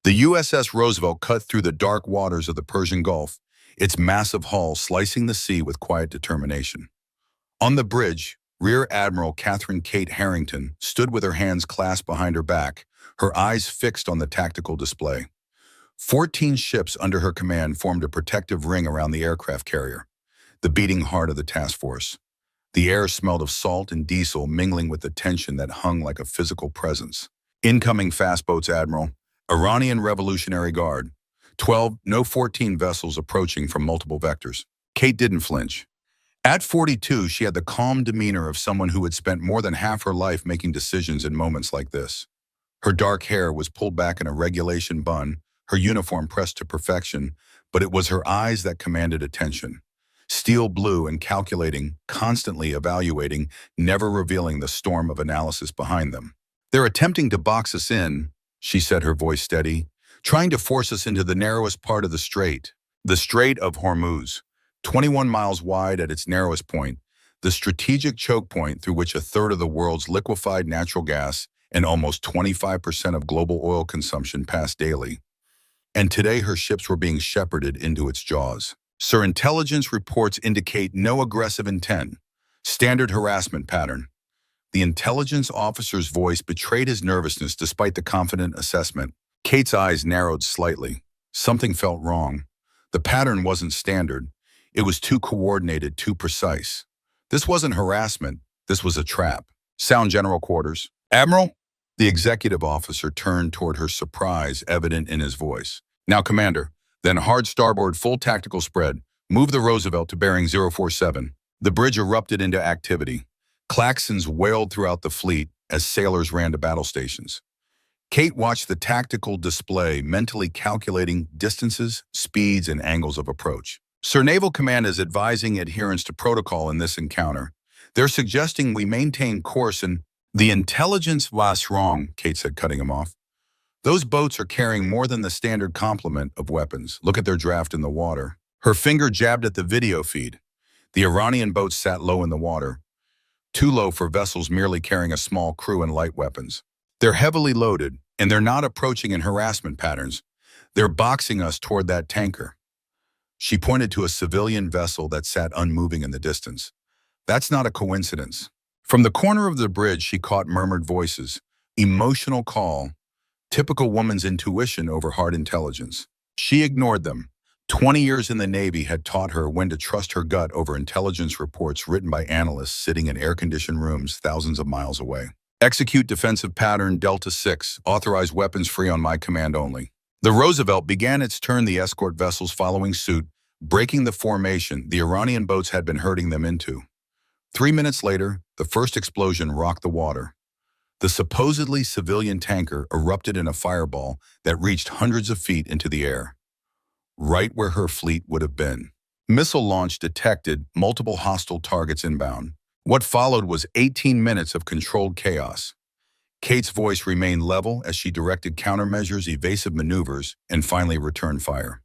The USS Roosevelt cut through the dark waters of the Persian Gulf, its massive hull slicing the sea with quiet determination. On the bridge, Rear Admiral Catherine Kate Harrington stood with her hands clasped behind her back, her eyes fixed on the tactical display. 14 ships under her command formed a protective ring around the aircraft carrier, the beating heart of the task force. The air smelled of salt and diesel mingling with the tension that hung like a physical presence. Incoming fast boats, Admiral. Iranian Revolutionary Guard. 12, no 14 vessels approaching from multiple vectors. Kate didn't flinch. At 42, she had the calm demeanor of someone who had spent more than half her life making decisions in moments like this. Her dark hair was pulled back in a regulation bun, her uniform pressed to perfection, but it was her eyes that commanded attention. Steel blue and calculating, constantly evaluating, never revealing the storm of analysis behind them. "They're attempting to box us in," she said, her voice steady, "trying to force us into the narrowest part of the Strait of Hormuz, 21 miles wide at its narrowest point, the strategic choke point through which a third of the world's liquefied natural gas and almost 25% of global oil consumption pass daily. And today her ships were being shepherded into its jaws. Sir, intelligence reports indicate no aggressive intent. Standard harassment pattern." The intelligence officer's voice betrayed his nervousness despite the confident assessment. Kate's eyes narrowed slightly. Something felt wrong. The pattern wasn't standard. It was too coordinated, too precise. This wasn't harassment. This was a trap. "Sound general quarters." "Admiral?" The executive officer turned toward her, surprise evident in his voice. "Now, Commander, then hard starboard, full tactical spread. Move the Roosevelt to bearing 047. The bridge erupted into activity. Klaxons wailed throughout the fleet as sailors ran to battle stations. Kate watched the tactical display, mentally calculating distances, speeds, and angles of approach. "Sir, Naval Command is advising adherence to protocol in this encounter. They're suggesting we maintain course and—" "The intelligence was wrong," Kate said, cutting him off. "Those boats are carrying more than the standard complement of weapons. Look at their draft in the water." Her finger jabbed at the video feed. The Iranian boats sat low in the water, too low for vessels merely carrying a small crew and light weapons. "They're heavily loaded, and they're not approaching in harassment patterns. They're boxing us toward that tanker." She pointed to a civilian vessel that sat unmoving in the distance. "That's not a coincidence." From the corner of the bridge, she caught murmured voices. Emotional call. Typical woman's intuition over hard intelligence. She ignored them. 20 years in the Navy had taught her when to trust her gut over intelligence reports written by analysts sitting in air-conditioned rooms thousands of miles away. "Execute defensive pattern Delta 6. Authorize weapons free on my command only." The Roosevelt began its turn, the escort vessels following suit, breaking the formation the Iranian boats had been herding them into. 3 minutes later, the first explosion rocked the water. The supposedly civilian tanker erupted in a fireball that reached hundreds of feet into the air, right where her fleet would have been. Missile launch detected, multiple hostile targets inbound. What followed was 18 minutes of controlled chaos. Kate's voice remained level as she directed countermeasures, evasive maneuvers, and finally returned fire.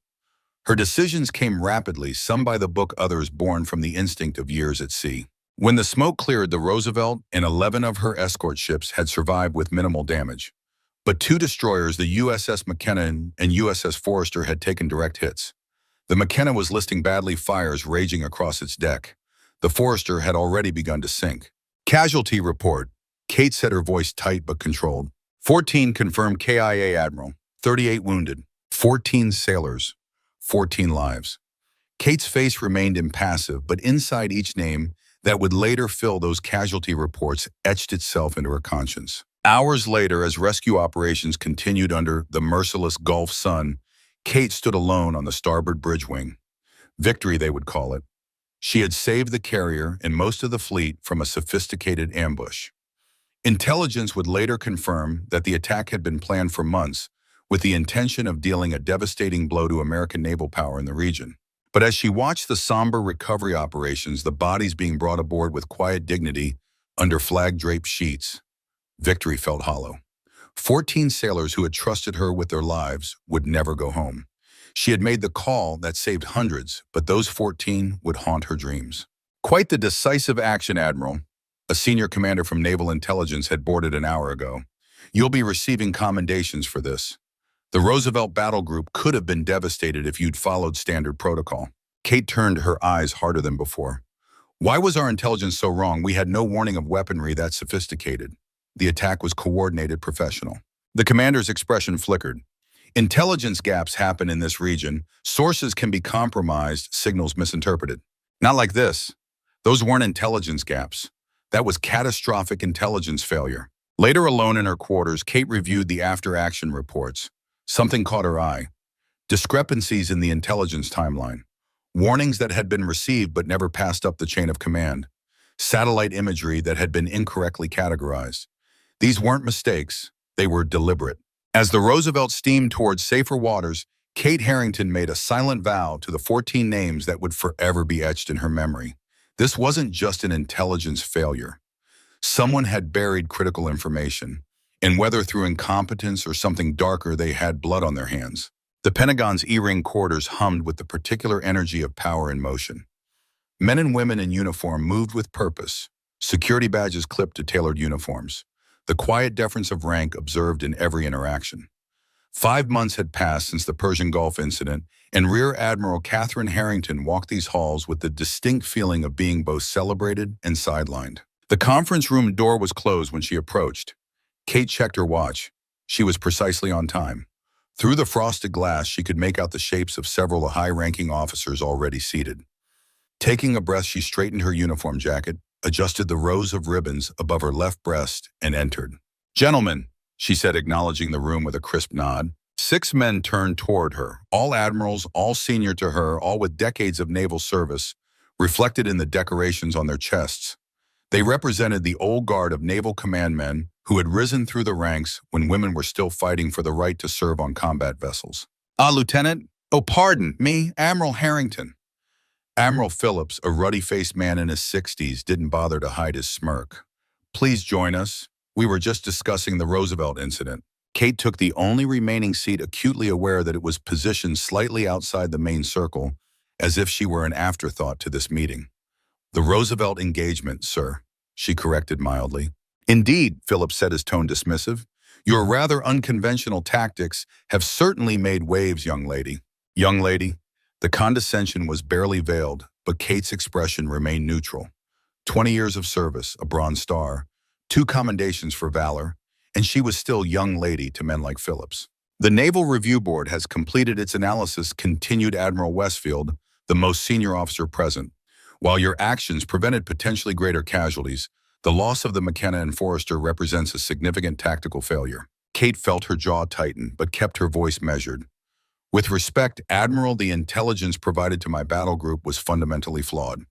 Her decisions came rapidly, some by the book, others born from the instinct of years at sea. When the smoke cleared, the Roosevelt and 11 of her escort ships had survived with minimal damage. But 2 destroyers, the USS McKenna and USS Forester, had taken direct hits. The McKenna was listing badly, fires raging across its deck. The Forester had already begun to sink. "Casualty report." Kate said, her voice tight but controlled. 14 confirmed KIA, Admiral. 38 wounded. 14 sailors. 14 lives. Kate's face remained impassive, but inside each name that would later fill those casualty reports etched itself into her conscience. Hours later, as rescue operations continued under the merciless Gulf sun, Kate stood alone on the starboard bridge wing. Victory, they would call it. She had saved the carrier and most of the fleet from a sophisticated ambush. Intelligence would later confirm that the attack had been planned for months with the intention of dealing a devastating blow to American naval power in the region. But as she watched the somber recovery operations, the bodies being brought aboard with quiet dignity under flag-draped sheets, victory felt hollow. 14 sailors who had trusted her with their lives would never go home. She had made the call that saved hundreds, but those 14 would haunt her dreams. "Quite the decisive action, Admiral." A senior commander from Naval Intelligence had boarded an hour ago. "You'll be receiving commendations for this." The Roosevelt battle group could have been devastated if you'd followed standard protocol. Kate turned her eyes harder than before. Why was our intelligence so wrong? We had no warning of weaponry that sophisticated. The attack was coordinated, professional. The commander's expression flickered. Intelligence gaps happen in this region. Sources can be compromised, signals misinterpreted. Not like this. Those weren't intelligence gaps. That was catastrophic intelligence failure. Later, alone in her quarters, Kate reviewed the after-action reports. Something caught her eye. Discrepancies in the intelligence timeline. Warnings that had been received but never passed up the chain of command. Satellite imagery that had been incorrectly categorized. These weren't mistakes. They were deliberate. As the Roosevelt steamed towards safer waters, Kate Harrington made a silent vow to the 14 names that would forever be etched in her memory. This wasn't just an intelligence failure. Someone had buried critical information, and whether through incompetence or something darker, they had blood on their hands. The Pentagon's E-ring quarters hummed with the particular energy of power in motion. Men and women in uniform moved with purpose, security badges clipped to tailored uniforms, the quiet deference of rank observed in every interaction. 5 months had passed since the Persian Gulf incident, and Rear Admiral Catherine Harrington walked these halls with the distinct feeling of being both celebrated and sidelined. The conference room door was closed when she approached. Kate checked her watch. She was precisely on time. Through the frosted glass, she could make out the shapes of several high-ranking officers already seated. Taking a breath, she straightened her uniform jacket, adjusted the rows of ribbons above her left breast, and entered. "Gentlemen," she said, acknowledging the room with a crisp nod. 6 men turned toward her, all admirals, all senior to her, all with decades of naval service, reflected in the decorations on their chests. They represented the old guard of naval command men who had risen through the ranks when women were still fighting for the right to serve on combat vessels. "Ah, Lieutenant? Oh, pardon me, Admiral Harrington." Admiral Phillips, a ruddy-faced man in his 60s, didn't bother to hide his smirk. "Please join us. We were just discussing the Roosevelt incident." Kate took the only remaining seat, acutely aware that it was positioned slightly outside the main circle, as if she were an afterthought to this meeting. "The Roosevelt engagement, sir," she corrected mildly. "Indeed," Phillips said, his tone dismissive. "Your rather unconventional tactics have certainly made waves, young lady." "Young lady?" The condescension was barely veiled, but Kate's expression remained neutral. 20 years of service, a Bronze Star, 2 commendations for valor, and she was still young lady to men like Phillips. "The Naval Review Board has completed its analysis," continued Admiral Westfield, the most senior officer present. "While your actions prevented potentially greater casualties, the loss of the McKenna and Forrester represents a significant tactical failure." Kate felt her jaw tighten, but kept her voice measured. "With respect, Admiral, the intelligence provided to my battle group was fundamentally flawed.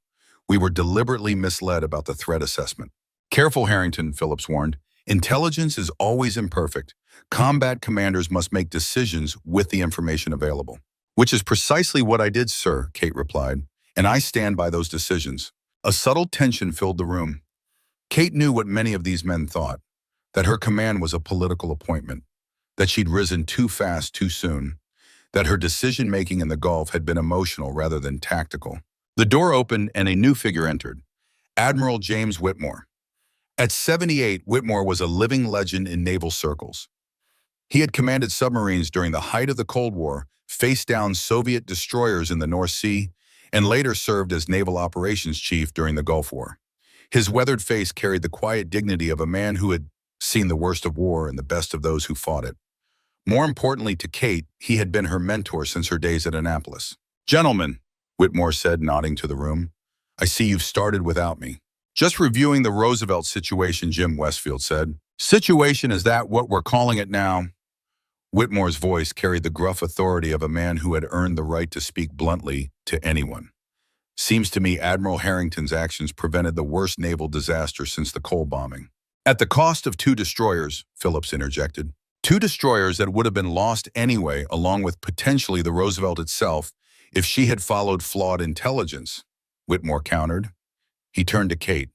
We were deliberately misled about the threat assessment." "Careful, Harrington," Phillips warned. "Intelligence is always imperfect. Combat commanders must make decisions with the information available." "Which is precisely what I did, sir," Kate replied, "and I stand by those decisions." A subtle tension filled the room. Kate knew what many of these men thought, that her command was a political appointment, that she'd risen too fast too soon, that her decision-making in the Gulf had been emotional rather than tactical. The door opened and a new figure entered, Admiral James Whitmore. At 78, Whitmore was a living legend in naval circles. He had commanded submarines during the height of the Cold War, faced down Soviet destroyers in the North Sea, and later served as naval operations chief during the Gulf War. His weathered face carried the quiet dignity of a man who had seen the worst of war and the best of those who fought it. More importantly to Kate, he had been her mentor since her days at Annapolis. "Gentlemen," Whitmore said, nodding to the room, "I see you've started without me." "Just reviewing the Roosevelt situation," Jim Westfield said. "Situation, is that what we're calling it now?" Whitmore's voice carried the gruff authority of a man who had earned the right to speak bluntly to anyone. "Seems to me Admiral Harrington's actions prevented the worst naval disaster since the Cole bombing." "At the cost of 2 destroyers, Phillips interjected. 2 destroyers that would have been lost anyway, along with potentially the Roosevelt itself, if she had followed flawed intelligence," Whitmore countered. He turned to Kate.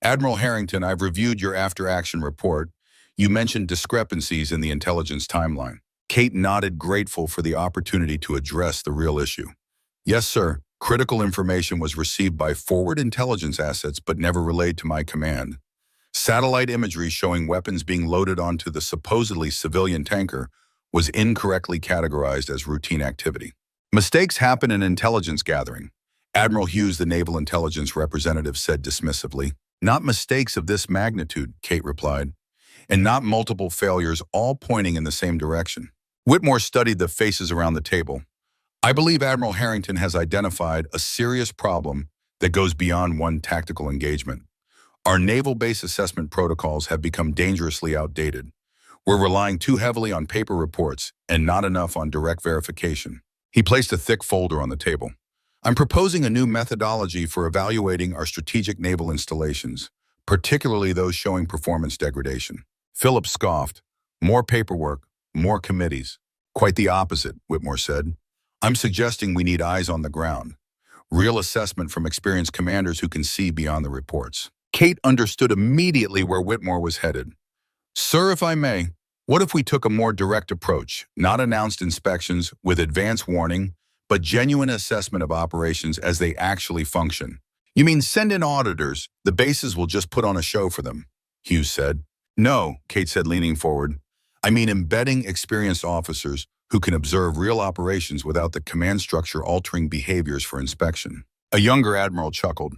"Admiral Harrington, I've reviewed your after-action report. You mentioned discrepancies in the intelligence timeline." Kate nodded, grateful for the opportunity to address the real issue. "Yes, sir. Critical information was received by forward intelligence assets but never relayed to my command. Satellite imagery showing weapons being loaded onto the supposedly civilian tanker was incorrectly categorized as routine activity. Mistakes happen in intelligence gathering. Admiral Hughes, the naval intelligence representative, said dismissively. Not mistakes of this magnitude, Kate replied, and not multiple failures all pointing in the same direction. Whitmore studied the faces around the table. I believe Admiral Harrington has identified a serious problem that goes beyond one tactical engagement. Our naval base assessment protocols have become dangerously outdated. We're relying too heavily on paper reports and not enough on direct verification. He placed a thick folder on the table. I'm proposing a new methodology for evaluating our strategic naval installations, particularly those showing performance degradation. Phillips scoffed. More paperwork, more committees. Quite the opposite, Whitmore said. I'm suggesting we need eyes on the ground. Real assessment from experienced commanders who can see beyond the reports. Kate understood immediately where Whitmore was headed. Sir, if I may, what if we took a more direct approach, not announced inspections with advance warning, but genuine assessment of operations as they actually function? You mean send in auditors, the bases will just put on a show for them, Hughes said. No, Kate said, leaning forward. I mean embedding experienced officers who can observe real operations without the command structure altering behaviors for inspection. A younger admiral chuckled.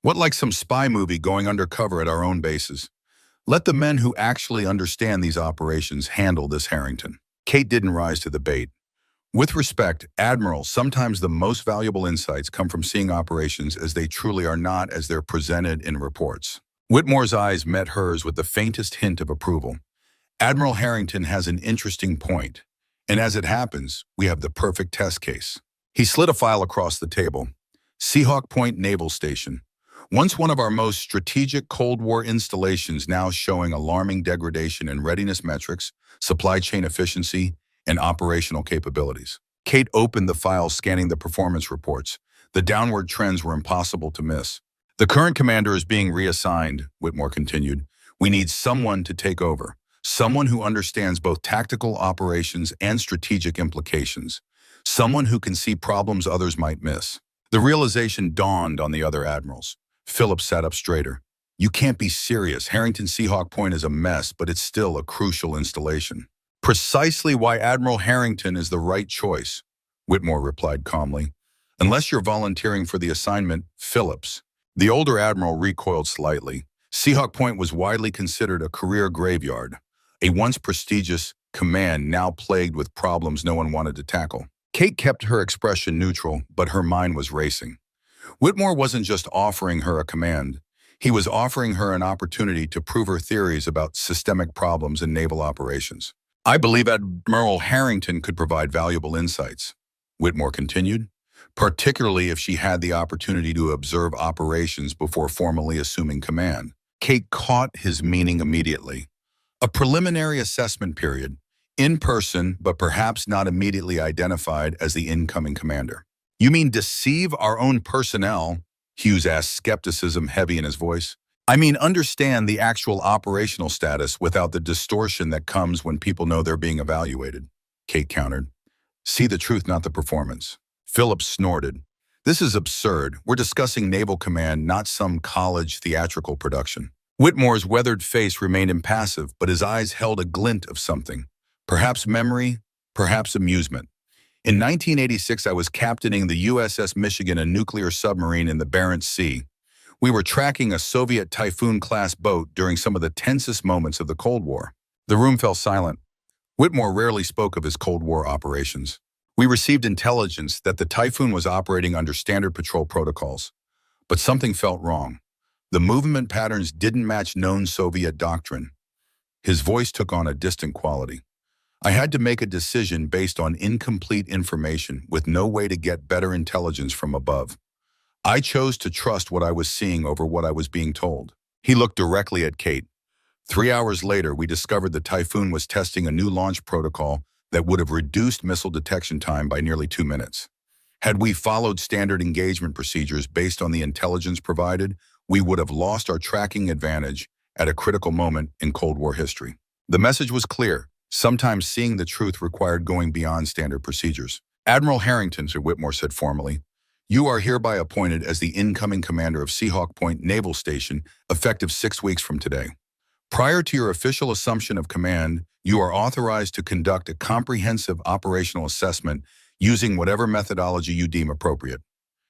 What, like some spy movie going undercover at our own bases? Let the men who actually understand these operations handle this, Harrington. Kate didn't rise to the bait. With respect, Admiral, sometimes the most valuable insights come from seeing operations as they truly are, not as they're presented in reports. Whitmore's eyes met hers with the faintest hint of approval. Admiral Harrington has an interesting point, and as it happens, we have the perfect test case. He slid a file across the table. Seahawk Point Naval Station. Once one of our most strategic Cold War installations, now showing alarming degradation in readiness metrics, supply chain efficiency, and operational capabilities. Kate opened the file, scanning the performance reports. The downward trends were impossible to miss. The current commander is being reassigned, Whitmore continued. We need someone to take over, someone who understands both tactical operations and strategic implications, someone who can see problems others might miss. The realization dawned on the other admirals. Phillips sat up straighter. You can't be serious. Harrington Seahawk Point is a mess, but it's still a crucial installation. Precisely why Admiral Harrington is the right choice, Whitmore replied calmly. Unless you're volunteering for the assignment, Phillips. The older admiral recoiled slightly. Seahawk Point was widely considered a career graveyard, a once prestigious command now plagued with problems no one wanted to tackle. Kate kept her expression neutral, but her mind was racing. Whitmore wasn't just offering her a command. He was offering her an opportunity to prove her theories about systemic problems in naval operations. I believe Admiral Harrington could provide valuable insights, Whitmore continued, particularly if she had the opportunity to observe operations before formally assuming command. Kate caught his meaning immediately. A preliminary assessment period, in person, but perhaps not immediately identified as the incoming commander. You mean deceive our own personnel? Hughes asked, skepticism heavy in his voice. I mean understand the actual operational status without the distortion that comes when people know they're being evaluated, Kate countered. See the truth, not the performance. Phillips snorted. This is absurd. We're discussing naval command, not some college theatrical production. Whitmore's weathered face remained impassive, but his eyes held a glint of something. Perhaps memory, perhaps amusement. In 1986, I was captaining the USS Michigan, a nuclear submarine in the Barents Sea. We were tracking a Soviet Typhoon-class boat during some of the tensest moments of the Cold War. The room fell silent. Whitmore rarely spoke of his Cold War operations. We received intelligence that the Typhoon was operating under standard patrol protocols. But something felt wrong. The movement patterns didn't match known Soviet doctrine. His voice took on a distant quality. I had to make a decision based on incomplete information with no way to get better intelligence from above. I chose to trust what I was seeing over what I was being told. He looked directly at Kate. 3 hours later, we discovered the Typhoon was testing a new launch protocol that would have reduced missile detection time by nearly 2 minutes. Had we followed standard engagement procedures based on the intelligence provided, we would have lost our tracking advantage at a critical moment in Cold War history. The message was clear. Sometimes seeing the truth required going beyond standard procedures. Admiral Harrington, Sir Whitmore said formally, you are hereby appointed as the incoming commander of Seahawk Point Naval Station, effective 6 weeks from today. Prior to your official assumption of command, you are authorized to conduct a comprehensive operational assessment using whatever methodology you deem appropriate.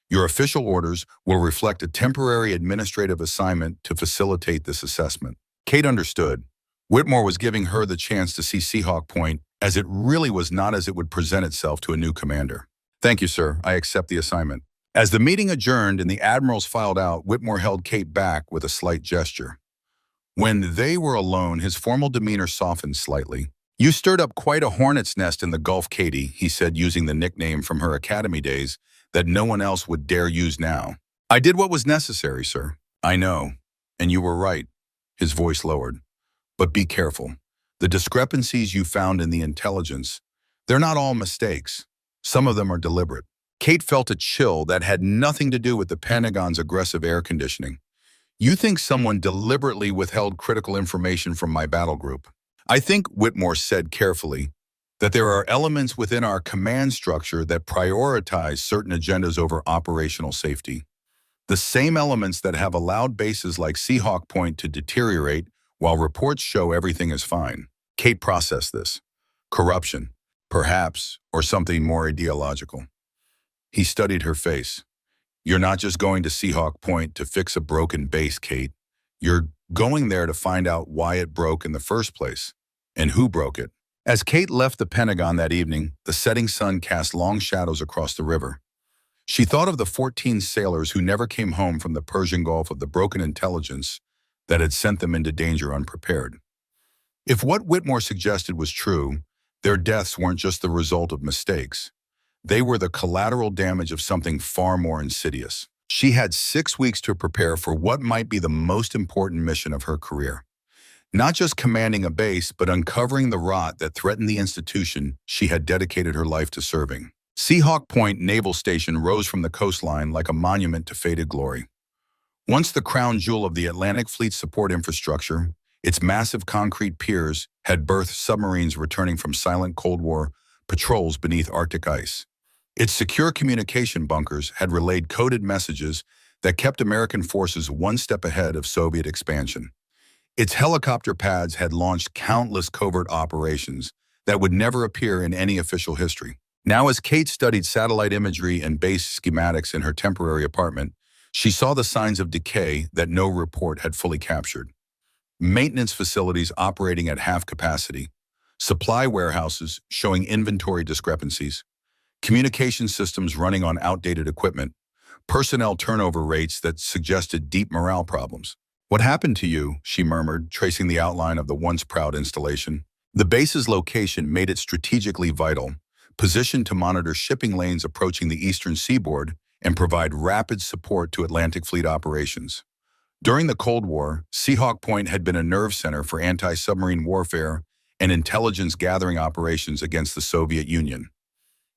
Your official orders will reflect a temporary administrative assignment to facilitate this assessment. Kate understood. Whitmore was giving her the chance to see Seahawk Point as it really was, not as it would present itself to a new commander. Thank you, sir. I accept the assignment. As the meeting adjourned and the admirals filed out, Whitmore held Kate back with a slight gesture. When they were alone, his formal demeanor softened slightly. You stirred up quite a hornet's nest in the Gulf, Katie, he said, using the nickname from her academy days that no one else would dare use now. I did what was necessary, sir. I know. And you were right. His voice lowered. But be careful. The discrepancies you found in the intelligence, they're not all mistakes. Some of them are deliberate. Kate felt a chill that had nothing to do with the Pentagon's aggressive air conditioning. You think someone deliberately withheld critical information from my battle group? I think, Whitmore said carefully, that there are elements within our command structure that prioritize certain agendas over operational safety. The same elements that have allowed bases like Seahawk Point to deteriorate while reports show everything is fine. Kate processed this. Corruption, perhaps, or something more ideological. He studied her face. You're not just going to Seahawk Point to fix a broken base, Kate. You're going there to find out why it broke in the first place, and who broke it. As Kate left the Pentagon that evening, the setting sun cast long shadows across the river. She thought of the 14 sailors who never came home from the Persian Gulf of the broken intelligence that had sent them into danger unprepared. If what Whitmore suggested was true, their deaths weren't just the result of mistakes. They were the collateral damage of something far more insidious. She had 6 weeks to prepare for what might be the most important mission of her career. Not just commanding a base, but uncovering the rot that threatened the institution she had dedicated her life to serving. Seahawk Point Naval Station rose from the coastline like a monument to faded glory. Once the crown jewel of the Atlantic Fleet's support infrastructure, its massive concrete piers had birthed submarines returning from silent Cold War patrols beneath Arctic ice. Its secure communication bunkers had relayed coded messages that kept American forces one step ahead of Soviet expansion. Its helicopter pads had launched countless covert operations that would never appear in any official history. Now, as Kate studied satellite imagery and base schematics in her temporary apartment, she saw the signs of decay that no report had fully captured. Maintenance facilities operating at half capacity, supply warehouses showing inventory discrepancies, communication systems running on outdated equipment, personnel turnover rates that suggested deep morale problems. What happened to you? She murmured, tracing the outline of the once proud installation. The base's location made it strategically vital, positioned to monitor shipping lanes approaching the eastern seaboard and provide rapid support to Atlantic Fleet operations. During the Cold War, Seahawk Point had been a nerve center for anti-submarine warfare and intelligence gathering operations against the Soviet Union.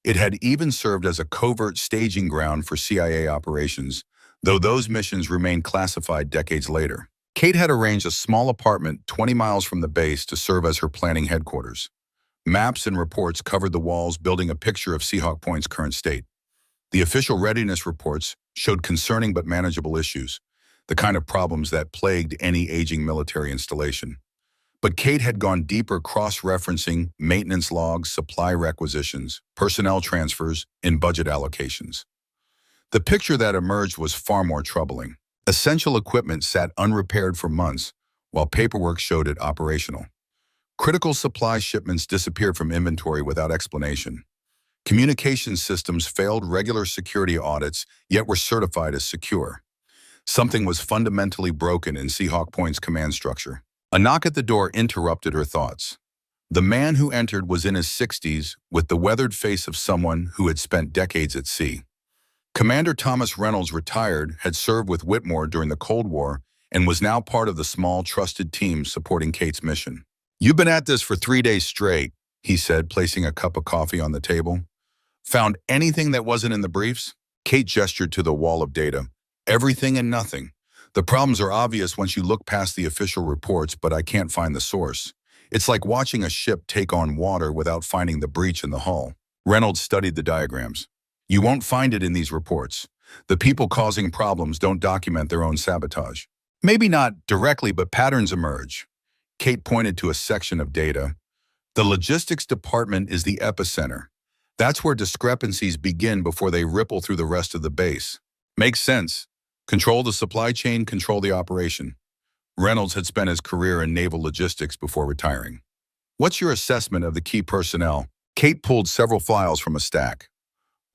It had even served as a covert staging ground for CIA operations, though those missions remained classified decades later. Kate had arranged a small apartment 20 miles from the base to serve as her planning headquarters. Maps and reports covered the walls, building a picture of Seahawk Point's current state. The official readiness reports showed concerning but manageable issues, the kind of problems that plagued any aging military installation. But Kate had gone deeper, cross-referencing maintenance logs, supply requisitions, personnel transfers, and budget allocations. The picture that emerged was far more troubling. Essential equipment sat unrepaired for months, while paperwork showed it operational. Critical supply shipments disappeared from inventory without explanation. Communication systems failed regular security audits, yet were certified as secure. Something was fundamentally broken in Seahawk Point's command structure. A knock at the door interrupted her thoughts. The man who entered was in his 60s, with the weathered face of someone who had spent decades at sea. Commander Thomas Reynolds, retired, had served with Whitmore during the Cold War and was now part of the small, trusted team supporting Kate's mission. "You've been at this for 3 days straight," he said, placing a cup of coffee on the table. "Found anything that wasn't in the briefs?" Kate gestured to the wall of data. "Everything and nothing. The problems are obvious once you look past the official reports, but I can't find the source. It's like watching a ship take on water without finding the breach in the hull." Reynolds studied the diagrams. "You won't find it in these reports. The people causing problems don't document their own sabotage. Maybe not directly, but patterns emerge. Kate pointed to a section of data. The logistics department is the epicenter. That's where discrepancies begin before they ripple through the rest of the base. Makes sense. Control the supply chain, control the operation. Reynolds had spent his career in naval logistics before retiring. What's your assessment of the key personnel? Kate pulled several files from a stack.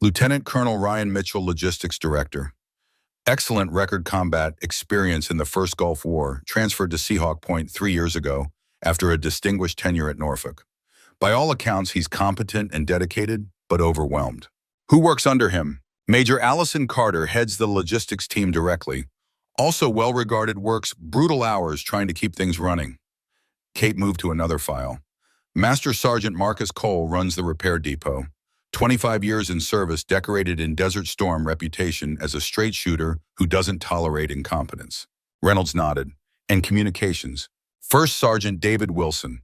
Lieutenant Colonel Ryan Mitchell, Logistics Director. Excellent record combat experience in the First Gulf War, transferred to Seahawk Point 3 years ago after a distinguished tenure at Norfolk. By all accounts, he's competent and dedicated, but overwhelmed. Who works under him? Major Allison Carter heads the logistics team directly. Also well-regarded, works brutal hours trying to keep things running. Kate moved to another file. Master Sergeant Marcus Cole runs the repair depot. 25 years in service, decorated in Desert Storm reputation as a straight shooter who doesn't tolerate incompetence. Reynolds nodded. And communications. First Sergeant David Wilson.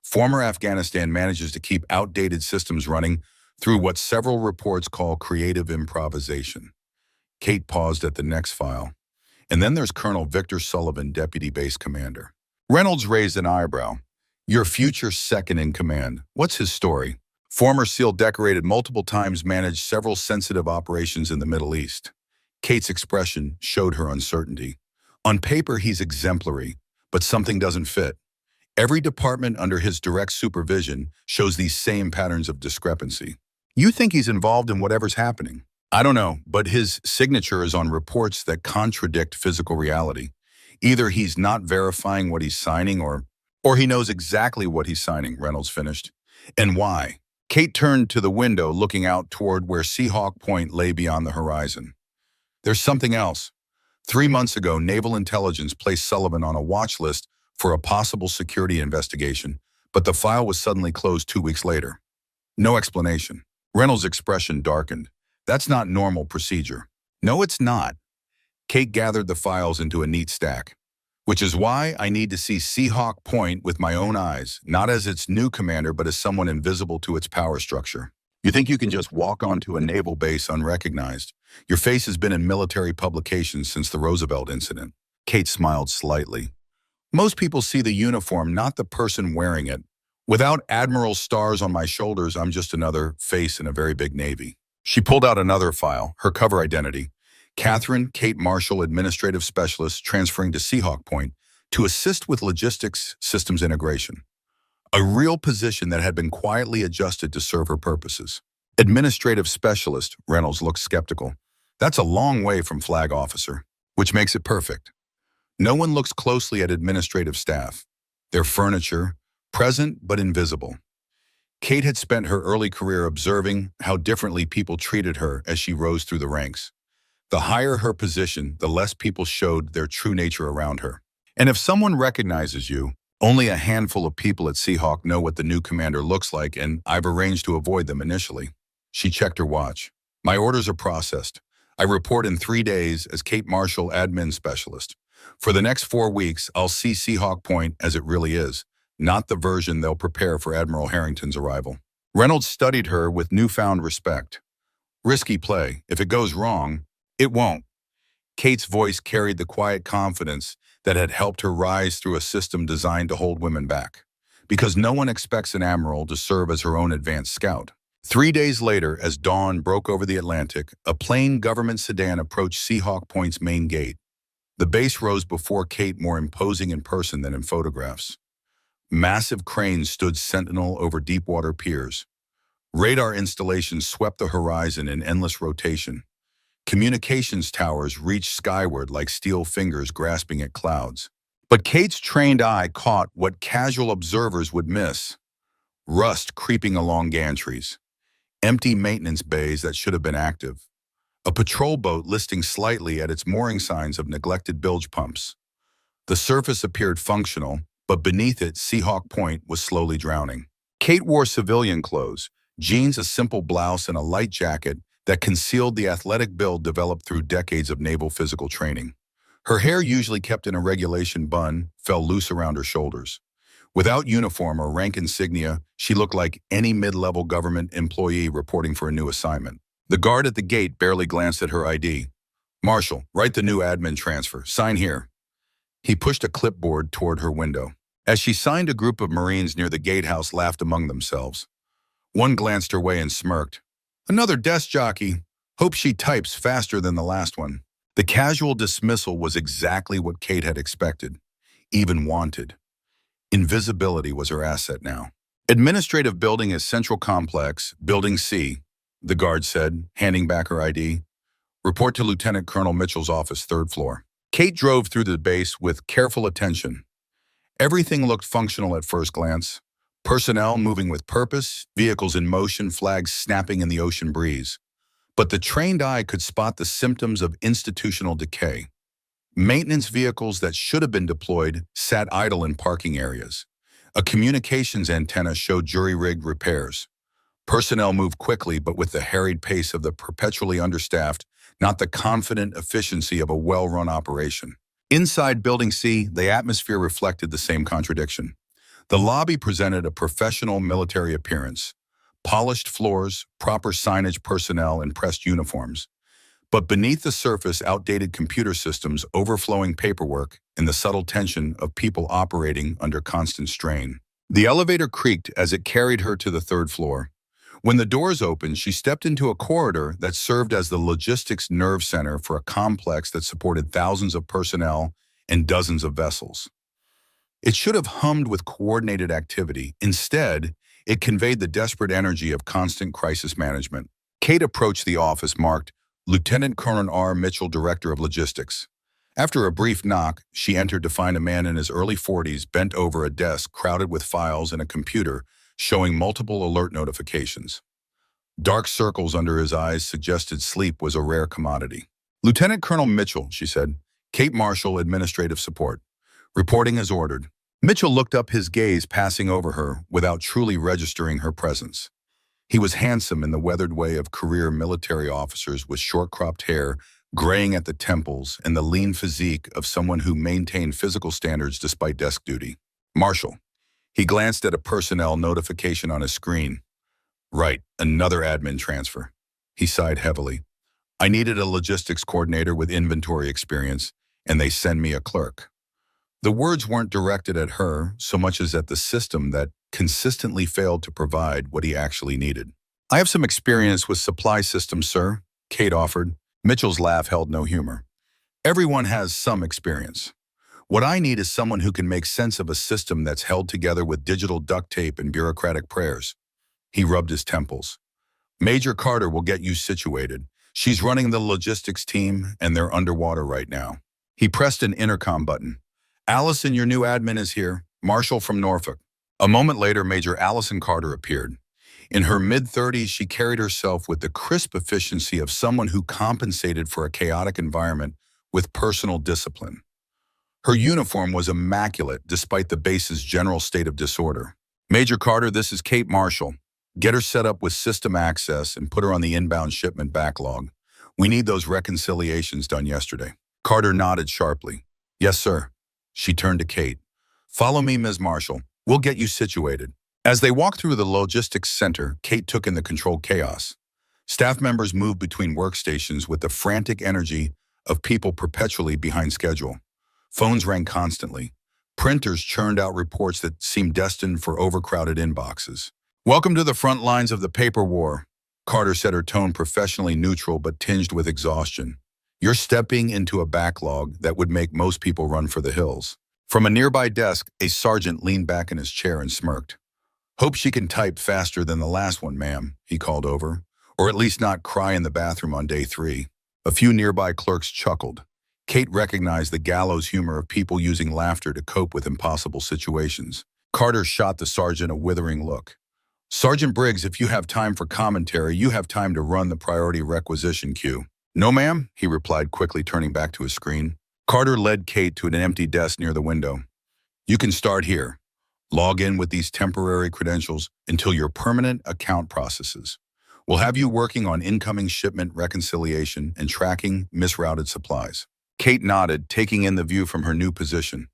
Former Afghanistan, manages to keep outdated systems running through what several reports call creative improvisation. Kate paused at the next file. And then there's Colonel Victor Sullivan, Deputy Base Commander. Reynolds raised an eyebrow. Your future second in command. What's his story? Former SEAL, decorated multiple times, managed several sensitive operations in the Middle East. Kate's expression showed her uncertainty. On paper, he's exemplary, but something doesn't fit. Every department under his direct supervision shows these same patterns of discrepancy. You think he's involved in whatever's happening? I don't know, but his signature is on reports that contradict physical reality. Either he's not verifying what he's signing or he knows exactly what he's signing, Reynolds finished. And why? Kate turned to the window, looking out toward where Seahawk Point lay beyond the horizon. There's something else. 3 months ago, Naval Intelligence placed Sullivan on a watch list for a possible security investigation, but the file was suddenly closed 2 weeks later. No explanation. Reynolds' expression darkened. That's not normal procedure. No, it's not. Kate gathered the files into a neat stack. Which is why I need to see Seahawk Point with my own eyes, not as its new commander, but as someone invisible to its power structure. You think you can just walk onto a naval base unrecognized? Your face has been in military publications since the Roosevelt incident. Kate smiled slightly. Most people see the uniform, not the person wearing it. Without Admiral stars on my shoulders, I'm just another face in a very big Navy. She pulled out another file, her cover identity. Catherine Kate Marshall, Administrative Specialist, transferring to Seahawk Point to assist with logistics systems integration. A real position that had been quietly adjusted to serve her purposes. Administrative Specialist, Reynolds looked skeptical. That's a long way from flag officer, which makes it perfect. No one looks closely at administrative staff. Their furniture, present but invisible. Kate had spent her early career observing how differently people treated her as she rose through the ranks. The higher her position, the less people showed their true nature around her. And if someone recognizes you, only a handful of people at Seahawk know what the new commander looks like, and I've arranged to avoid them initially. She checked her watch. My orders are processed. I report in 3 days as Kate Marshall, Admin Specialist. For the next 4 weeks, I'll see Seahawk Point as it really is, not the version they'll prepare for Admiral Harrington's arrival. Reynolds studied her with newfound respect. Risky play. If it goes wrong, it won't. Kate's voice carried the quiet confidence that had helped her rise through a system designed to hold women back. Because no one expects an admiral to serve as her own advanced scout. 3 days later, as dawn broke over the Atlantic, a plain government sedan approached Seahawk Point's main gate. The base rose before Kate, more imposing in person than in photographs. Massive cranes stood sentinel over deep-water piers. Radar installations swept the horizon in endless rotation. Communications towers reached skyward like steel fingers grasping at clouds. But Kate's trained eye caught what casual observers would miss. Rust creeping along gantries. Empty maintenance bays that should have been active. A patrol boat listing slightly at its mooring signs of neglected bilge pumps. The surface appeared functional, but beneath it, Seahawk Point was slowly drowning. Kate wore civilian clothes, jeans, a simple blouse, and a light jacket that concealed the athletic build developed through decades of naval physical training. Her hair, usually kept in a regulation bun, fell loose around her shoulders. Without uniform or rank insignia, she looked like any mid-level government employee reporting for a new assignment. The guard at the gate barely glanced at her ID. "Marshall, write the new admin transfer. Sign here." He pushed a clipboard toward her window. As she signed, a group of Marines near the gatehouse laughed among themselves. One glanced her way and smirked. Another desk jockey. Hope she types faster than the last one. The casual dismissal was exactly what Kate had expected, even wanted. Invisibility was her asset now. Administrative building is Central Complex, Building C, the guard said, handing back her ID. Report to Lieutenant Colonel Mitchell's office, third floor. Kate drove through the base with careful attention. Everything looked functional at first glance. Personnel moving with purpose, vehicles in motion, flags snapping in the ocean breeze. But the trained eye could spot the symptoms of institutional decay. Maintenance vehicles that should have been deployed sat idle in parking areas. A communications antenna showed jury-rigged repairs. Personnel moved quickly, but with the harried pace of the perpetually understaffed, not the confident efficiency of a well-run operation. Inside Building C, the atmosphere reflected the same contradiction. The lobby presented a professional military appearance. Polished floors, proper signage, personnel in pressed uniforms. But beneath the surface, outdated computer systems, overflowing paperwork, and the subtle tension of people operating under constant strain. The elevator creaked as it carried her to the third floor. When the doors opened, she stepped into a corridor that served as the logistics nerve center for a complex that supported thousands of personnel and dozens of vessels. It should have hummed with coordinated activity. Instead, it conveyed the desperate energy of constant crisis management. Kate approached the office marked Lieutenant Colonel R. Mitchell, Director of Logistics. After a brief knock, she entered to find a man in his early 40s bent over a desk crowded with files and a computer showing multiple alert notifications. Dark circles under his eyes suggested sleep was a rare commodity. Lieutenant Colonel Mitchell, she said. Kate Marshall, Administrative Support. Reporting as ordered. Mitchell looked up, his gaze passing over her without truly registering her presence. He was handsome in the weathered way of career military officers, with short-cropped hair, graying at the temples, and the lean physique of someone who maintained physical standards despite desk duty. Marshall. He glanced at a personnel notification on his screen. Right, another admin transfer. He sighed heavily. I needed a logistics coordinator with inventory experience, and they send me a clerk. The words weren't directed at her so much as at the system that consistently failed to provide what he actually needed. I have some experience with supply systems, sir, Kate offered. Mitchell's laugh held no humor. Everyone has some experience. What I need is someone who can make sense of a system that's held together with digital duct tape and bureaucratic prayers. He rubbed his temples. Major Carter will get you situated. She's running the logistics team, and they're underwater right now. He pressed an intercom button. Allison, your new admin is here. Marshall from Norfolk. A moment later, Major Allison Carter appeared. In her mid-30s, she carried herself with the crisp efficiency of someone who compensated for a chaotic environment with personal discipline. Her uniform was immaculate despite the base's general state of disorder. Major Carter, this is Kate Marshall. Get her set up with system access and put her on the inbound shipment backlog. We need those reconciliations done yesterday. Carter nodded sharply. Yes, sir. She turned to Kate. Follow me, Ms. Marshall. We'll get you situated. As they walked through the logistics center, Kate took in the controlled chaos. Staff members moved between workstations with the frantic energy of people perpetually behind schedule. Phones rang constantly. Printers churned out reports that seemed destined for overcrowded inboxes. Welcome to the front lines of the paper war, Carter said, her tone professionally neutral but tinged with exhaustion. You're stepping into a backlog that would make most people run for the hills. From a nearby desk, a sergeant leaned back in his chair and smirked. Hope she can type faster than the last one, ma'am, he called over. Or at least not cry in the bathroom on day 3. A few nearby clerks chuckled. Kate recognized the gallows humor of people using laughter to cope with impossible situations. Carter shot the sergeant a withering look. Sergeant Briggs, if you have time for commentary, you have time to run the priority requisition queue. No, ma'am, he replied quickly, turning back to his screen. Carter led Kate to an empty desk near the window. You can start here. Log in with these temporary credentials until your permanent account processes. We'll have you working on incoming shipment reconciliation and tracking misrouted supplies. Kate nodded, taking in the view from her new position.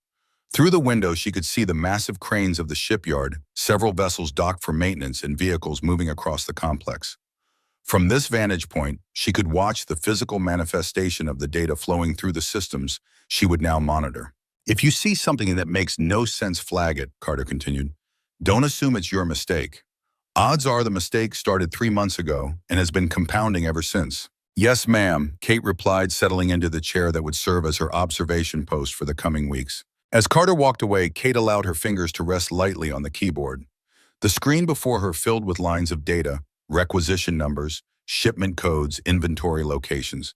Through the window, she could see the massive cranes of the shipyard, several vessels docked for maintenance, and vehicles moving across the complex. From this vantage point, she could watch the physical manifestation of the data flowing through the systems she would now monitor. If you see something that makes no sense, flag it, Carter continued. Don't assume it's your mistake. Odds are the mistake started 3 months ago and has been compounding ever since. Yes, ma'am, Kate replied, settling into the chair that would serve as her observation post for the coming weeks. As Carter walked away, Kate allowed her fingers to rest lightly on the keyboard. The screen before her filled with lines of data, requisition numbers, shipment codes, inventory locations.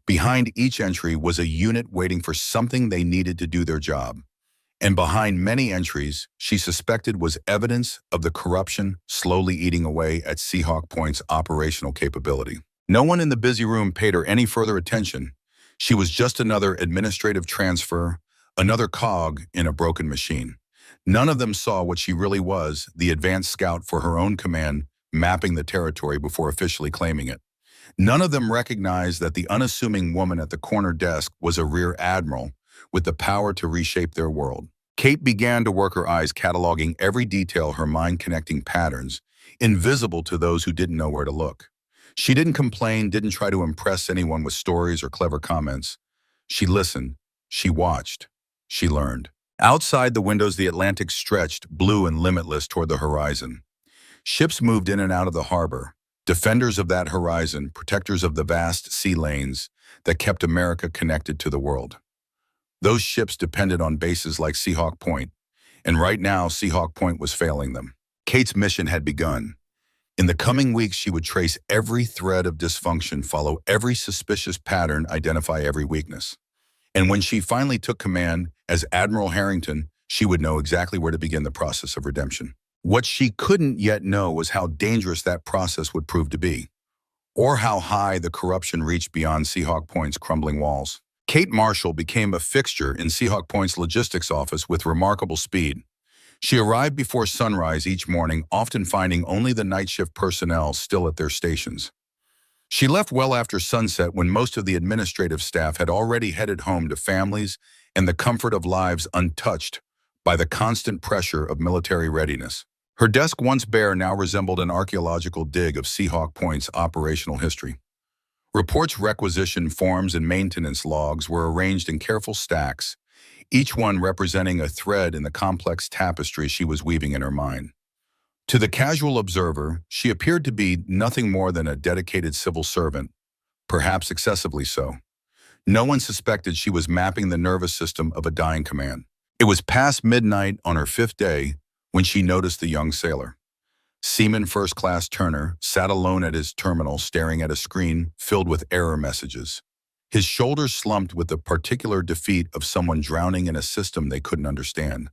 Behind each entry was a unit waiting for something they needed to do their job. And behind many entries, she suspected was evidence of the corruption slowly eating away at Seahawk Point's operational capability. No one in the busy room paid her any further attention. She was just another administrative transfer, another cog in a broken machine. None of them saw what she really was, the advanced scout for her own command, mapping the territory before officially claiming it. None of them recognized that the unassuming woman at the corner desk was a rear admiral with the power to reshape their world. Kate began to work her eyes, cataloging every detail, her mind connecting patterns, invisible to those who didn't know where to look. She didn't complain, didn't try to impress anyone with stories or clever comments. She listened, she watched, she learned. Outside the windows, the Atlantic stretched, blue and limitless, toward the horizon. Ships moved in and out of the harbor, defenders of that horizon, protectors of the vast sea lanes that kept America connected to the world. Those ships depended on bases like Seahawk Point, and right now Seahawk Point was failing them. Kate's mission had begun. In the coming weeks, she would trace every thread of dysfunction, follow every suspicious pattern, identify every weakness. And when she finally took command as Admiral Harrington, she would know exactly where to begin the process of redemption. What she couldn't yet know was how dangerous that process would prove to be, or how high the corruption reached beyond Seahawk Point's crumbling walls. Kate Marshall became a fixture in Seahawk Point's logistics office with remarkable speed. She arrived before sunrise each morning, often finding only the night shift personnel still at their stations. She left well after sunset, when most of the administrative staff had already headed home to families and the comfort of lives untouched by the constant pressure of military readiness. Her desk, once bare, now resembled an archaeological dig of Seahawk Point's operational history. Reports, requisition forms, and maintenance logs were arranged in careful stacks, each one representing a thread in the complex tapestry she was weaving in her mind. To the casual observer, she appeared to be nothing more than a dedicated civil servant, perhaps excessively so. No one suspected she was mapping the nervous system of a dying command. It was past midnight on her 5th day when she noticed the young sailor. Seaman First Class Turner sat alone at his terminal, staring at a screen filled with error messages. His shoulders slumped with the particular defeat of someone drowning in a system they couldn't understand.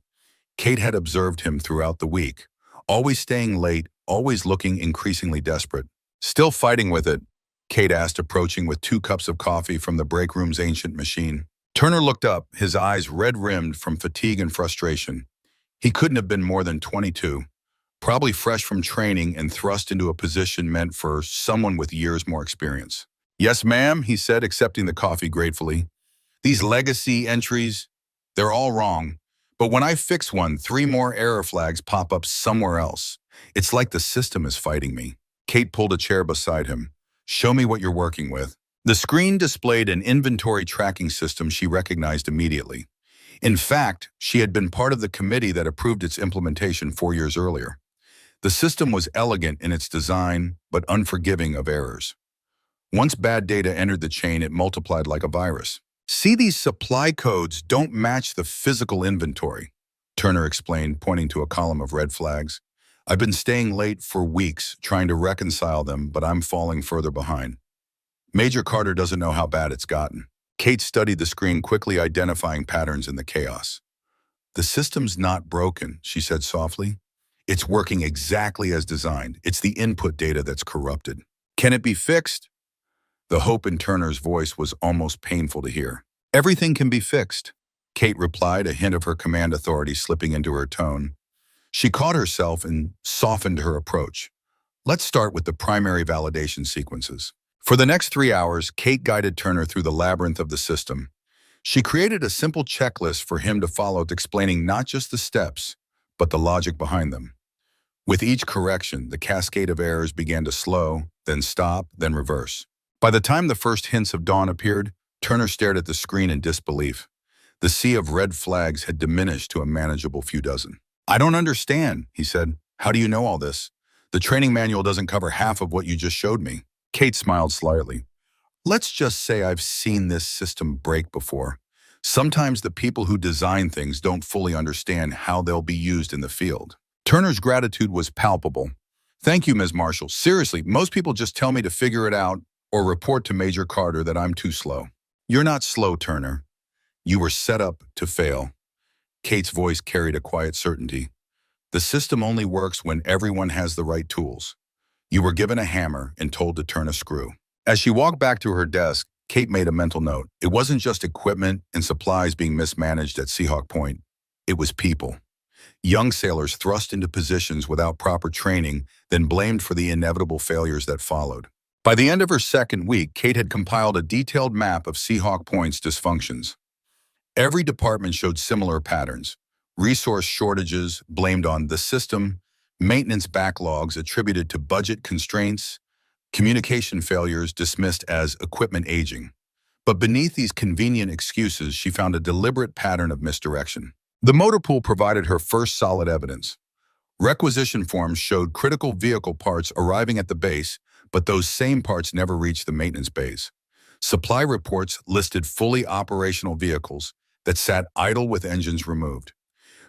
Kate had observed him throughout the week, always staying late, always looking increasingly desperate. Still fighting with it? Kate asked, approaching with 2 cups of coffee from the break room's ancient machine. Turner looked up, his eyes red-rimmed from fatigue and frustration. He couldn't have been more than 22, probably fresh from training and thrust into a position meant for someone with years more experience. Yes, ma'am, he said, accepting the coffee gratefully. These legacy entries, they're all wrong. But when I fix one, 3 more error flags pop up somewhere else. It's like the system is fighting me. Kate pulled a chair beside him. Show me what you're working with. The screen displayed an inventory tracking system she recognized immediately. In fact, she had been part of the committee that approved its implementation 4 years earlier. The system was elegant in its design, but unforgiving of errors. Once bad data entered the chain, it multiplied like a virus. See, these supply codes don't match the physical inventory, Turner explained, pointing to a column of red flags. I've been staying late for weeks trying to reconcile them, but I'm falling further behind. Major Carter doesn't know how bad it's gotten. Kate studied the screen, quickly identifying patterns in the chaos. The system's not broken, she said softly. It's working exactly as designed. It's the input data that's corrupted. Can it be fixed? The hope in Turner's voice was almost painful to hear. Everything can be fixed, Kate replied, a hint of her command authority slipping into her tone. She caught herself and softened her approach. Let's start with the primary validation sequences. For the next 3 hours, Kate guided Turner through the labyrinth of the system. She created a simple checklist for him to follow, explaining not just the steps, but the logic behind them. With each correction, the cascade of errors began to slow, then stop, then reverse. By the time the first hints of dawn appeared, Turner stared at the screen in disbelief. The sea of red flags had diminished to a manageable few dozen. I don't understand, he said. How do you know all this? The training manual doesn't cover half of what you just showed me. Kate smiled slyly. Let's just say I've seen this system break before. Sometimes the people who design things don't fully understand how they'll be used in the field. Turner's gratitude was palpable. Thank you, Ms. Marshall. Seriously, most people just tell me to figure it out or report to Major Carter that I'm too slow. You're not slow, Turner. You were set up to fail. Kate's voice carried a quiet certainty. The system only works when everyone has the right tools. You were given a hammer and told to turn a screw. As she walked back to her desk, Kate made a mental note. It wasn't just equipment and supplies being mismanaged at Seahawk Point. It was people. Young sailors thrust into positions without proper training, then blamed for the inevitable failures that followed. By the end of her second week, Kate had compiled a detailed map of Seahawk Point's dysfunctions. Every department showed similar patterns. Resource shortages blamed on the system, maintenance backlogs attributed to budget constraints, communication failures dismissed as equipment aging. But beneath these convenient excuses, she found a deliberate pattern of misdirection. The motor pool provided her first solid evidence. Requisition forms showed critical vehicle parts arriving at the base, but those same parts never reached the maintenance bays. Supply reports listed fully operational vehicles that sat idle with engines removed.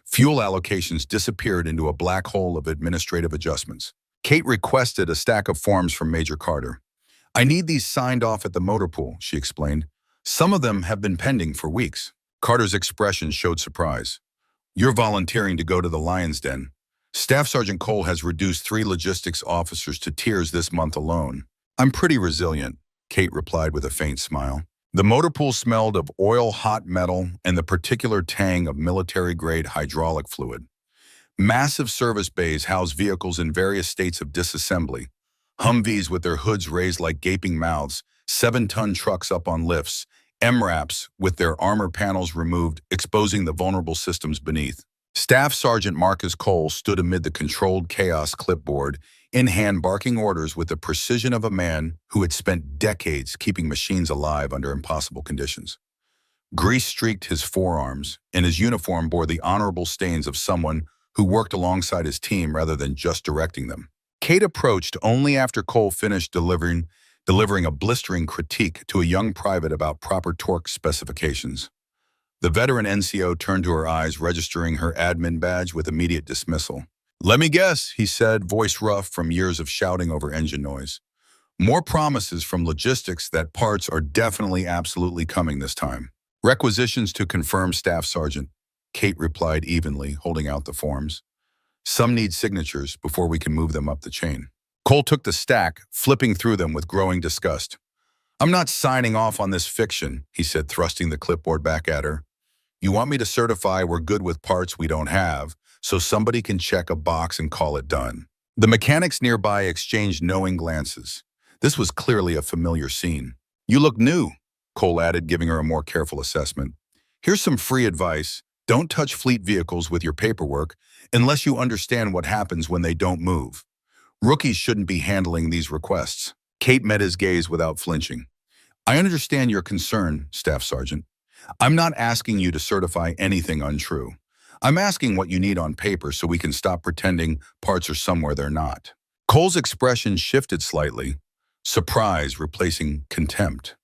Fuel allocations disappeared into a black hole of administrative adjustments. Kate requested a stack of forms from Major Carter. I need these signed off at the motor pool, she explained. Some of them have been pending for weeks. Carter's expression showed surprise. You're volunteering to go to the Lion's Den. Staff Sergeant Cole has reduced 3 logistics officers to tears this month alone. I'm pretty resilient, Kate replied with a faint smile. The motor pool smelled of oil, hot metal, and the particular tang of military-grade hydraulic fluid. Massive service bays house vehicles in various states of disassembly. Humvees with their hoods raised like gaping mouths, 7-ton trucks up on lifts, MRAPs with their armor panels removed, exposing the vulnerable systems beneath. Staff Sergeant Marcus Cole stood amid the controlled chaos clipboard, in hand barking orders with the precision of a man who had spent decades keeping machines alive under impossible conditions. Grease streaked his forearms, and his uniform bore the honorable stains of someone who worked alongside his team rather than just directing them. Kate approached only after Cole finished delivering a blistering critique to a young private about proper torque specifications. The veteran NCO turned to her eyes, registering her admin badge with immediate dismissal. Let me guess, he said, voice rough from years of shouting over engine noise. More promises from logistics that parts are definitely absolutely coming this time. Requisitions to confirm, Staff Sergeant, Kate replied evenly, holding out the forms. Some need signatures before we can move them up the chain. Cole took the stack, flipping through them with growing disgust. I'm not signing off on this fiction, he said, thrusting the clipboard back at her. You want me to certify we're good with parts we don't have, so somebody can check a box and call it done. The mechanics nearby exchanged knowing glances. This was clearly a familiar scene. You look new, Cole added, giving her a more careful assessment. Here's some free advice. Don't touch fleet vehicles with your paperwork unless you understand what happens when they don't move. Rookies shouldn't be handling these requests. Kate met his gaze without flinching. I understand your concern, Staff Sergeant. I'm not asking you to certify anything untrue. I'm asking what you need on paper so we can stop pretending parts are somewhere they're not. Cole's expression shifted slightly, surprise replacing contempt.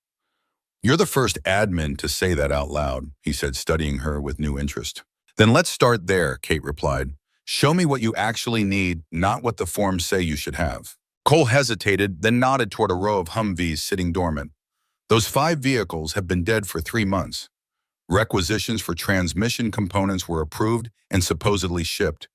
You're the first admin to say that out loud, he said, studying her with new interest. Then let's start there, Kate replied. Show me what you actually need, not what the forms say you should have. Cole hesitated, then nodded toward a row of Humvees sitting dormant. Those 5 vehicles have been dead for 3 months. Requisitions for transmission components were approved and supposedly shipped.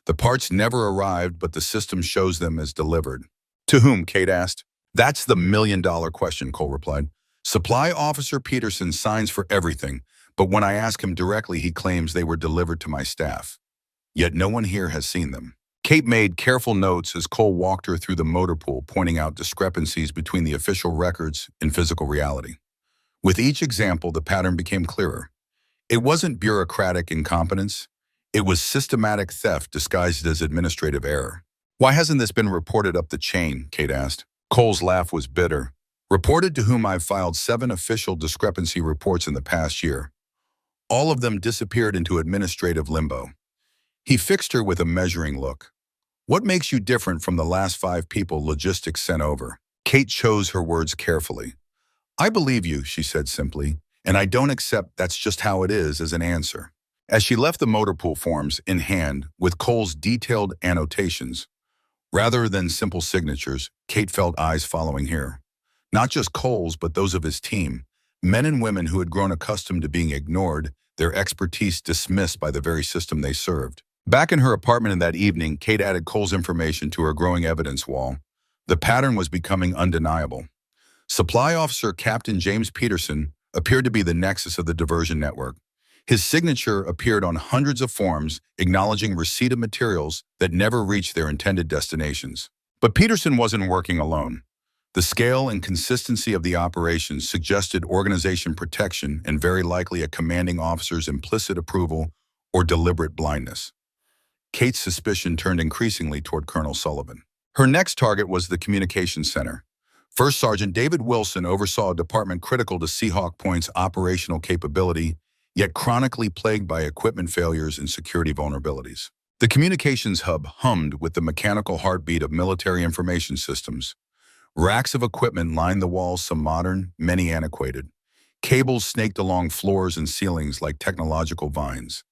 The parts never arrived, but the system shows them as delivered. To whom, Kate asked. That's the million-dollar question, Cole replied. Supply Officer Peterson signs for everything, but when I ask him directly, he claims they were delivered to my staff. Yet no one here has seen them. Kate made careful notes as Cole walked her through the motor pool, pointing out discrepancies between the official records and physical reality. With each example, the pattern became clearer. It wasn't bureaucratic incompetence. It was systematic theft disguised as administrative error. Why hasn't this been reported up the chain? Kate asked. Cole's laugh was bitter. Reported to whom I've filed 7 official discrepancy reports in the past year. All of them disappeared into administrative limbo. He fixed her with a measuring look. What makes you different from the last 5 people logistics sent over? Kate chose her words carefully. I believe you, she said simply, and I don't accept that's just how it is as an answer. As she left the motor pool forms in hand with Cole's detailed annotations, rather than simple signatures, Kate felt eyes following here. Not just Cole's, but those of his team, men and women who had grown accustomed to being ignored, their expertise dismissed by the very system they served. Back in her apartment that evening, Kate added Cole's information to her growing evidence wall. The pattern was becoming undeniable. Supply Officer Captain James Peterson appeared to be the nexus of the diversion network. His signature appeared on hundreds of forms acknowledging receipt of materials that never reached their intended destinations. But Peterson wasn't working alone. The scale and consistency of the operations suggested organization protection and very likely a commanding officer's implicit approval or deliberate blindness. Kate's suspicion turned increasingly toward Colonel Sullivan. Her next target was the communications center. First Sergeant David Wilson oversaw a department critical to Seahawk Point's operational capability, yet chronically plagued by equipment failures and security vulnerabilities. The communications hub hummed with the mechanical heartbeat of military information systems. Racks of equipment lined the walls, some modern, many antiquated. Cables snaked along floors and ceilings like technological vines.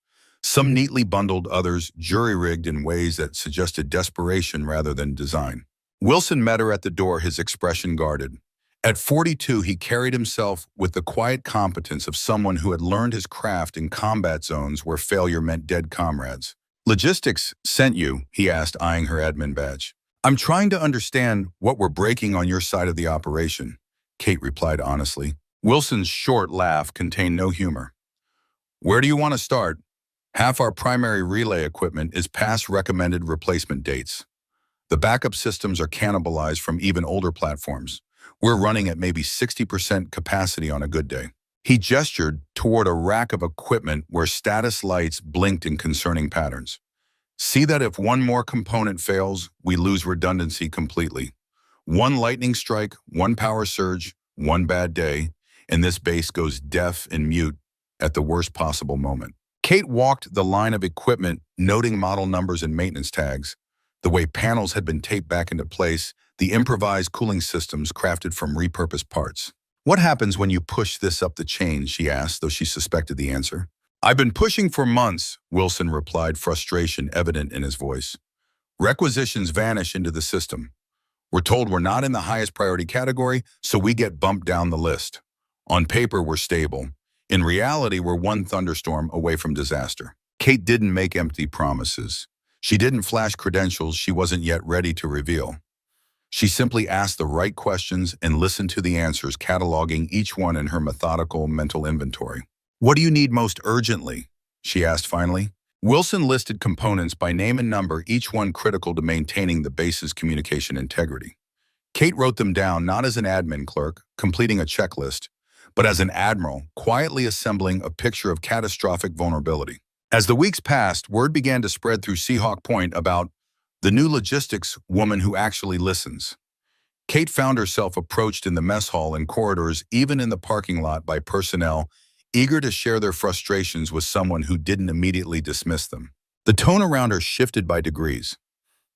Some neatly bundled, others jury-rigged in ways that suggested desperation rather than design. Wilson met her at the door, his expression guarded. At 42, he carried himself with the quiet competence of someone who had learned his craft in combat zones where failure meant dead comrades. Logistics sent you, he asked, eyeing her admin badge. I'm trying to understand what we're breaking on your side of the operation, Kate replied honestly. Wilson's short laugh contained no humor. Where do you want to start? Half our primary relay equipment is past recommended replacement dates. The backup systems are cannibalized from even older platforms. We're running at maybe 60% capacity on a good day. He gestured toward a rack of equipment where status lights blinked in concerning patterns. See that if one more component fails, we lose redundancy completely. One lightning strike, one power surge, one bad day, and this base goes deaf and mute at the worst possible moment. Kate walked the line of equipment, noting model numbers and maintenance tags, the way panels had been taped back into place, the improvised cooling systems crafted from repurposed parts. What happens when you push this up the chain, she asked, though she suspected the answer. I've been pushing for months, Wilson replied, frustration evident in his voice. Requisitions vanish into the system. We're told we're not in the highest priority category, so we get bumped down the list. On paper, we're stable. In reality, we're one thunderstorm away from disaster. Kate didn't make empty promises. She didn't flash credentials she wasn't yet ready to reveal. She simply asked the right questions and listened to the answers, cataloging each one in her methodical mental inventory. What do you need most urgently? She asked finally. Wilson listed components by name and number, each one critical to maintaining the base's communication integrity. Kate wrote them down not as an admin clerk, completing a checklist, but as an admiral, quietly assembling a picture of catastrophic vulnerability. As the weeks passed, word began to spread through Seahawk Point about the new logistics woman who actually listens. Kate found herself approached in the mess hall and corridors, even in the parking lot, by personnel eager to share their frustrations with someone who didn't immediately dismiss them. The tone around her shifted by degrees.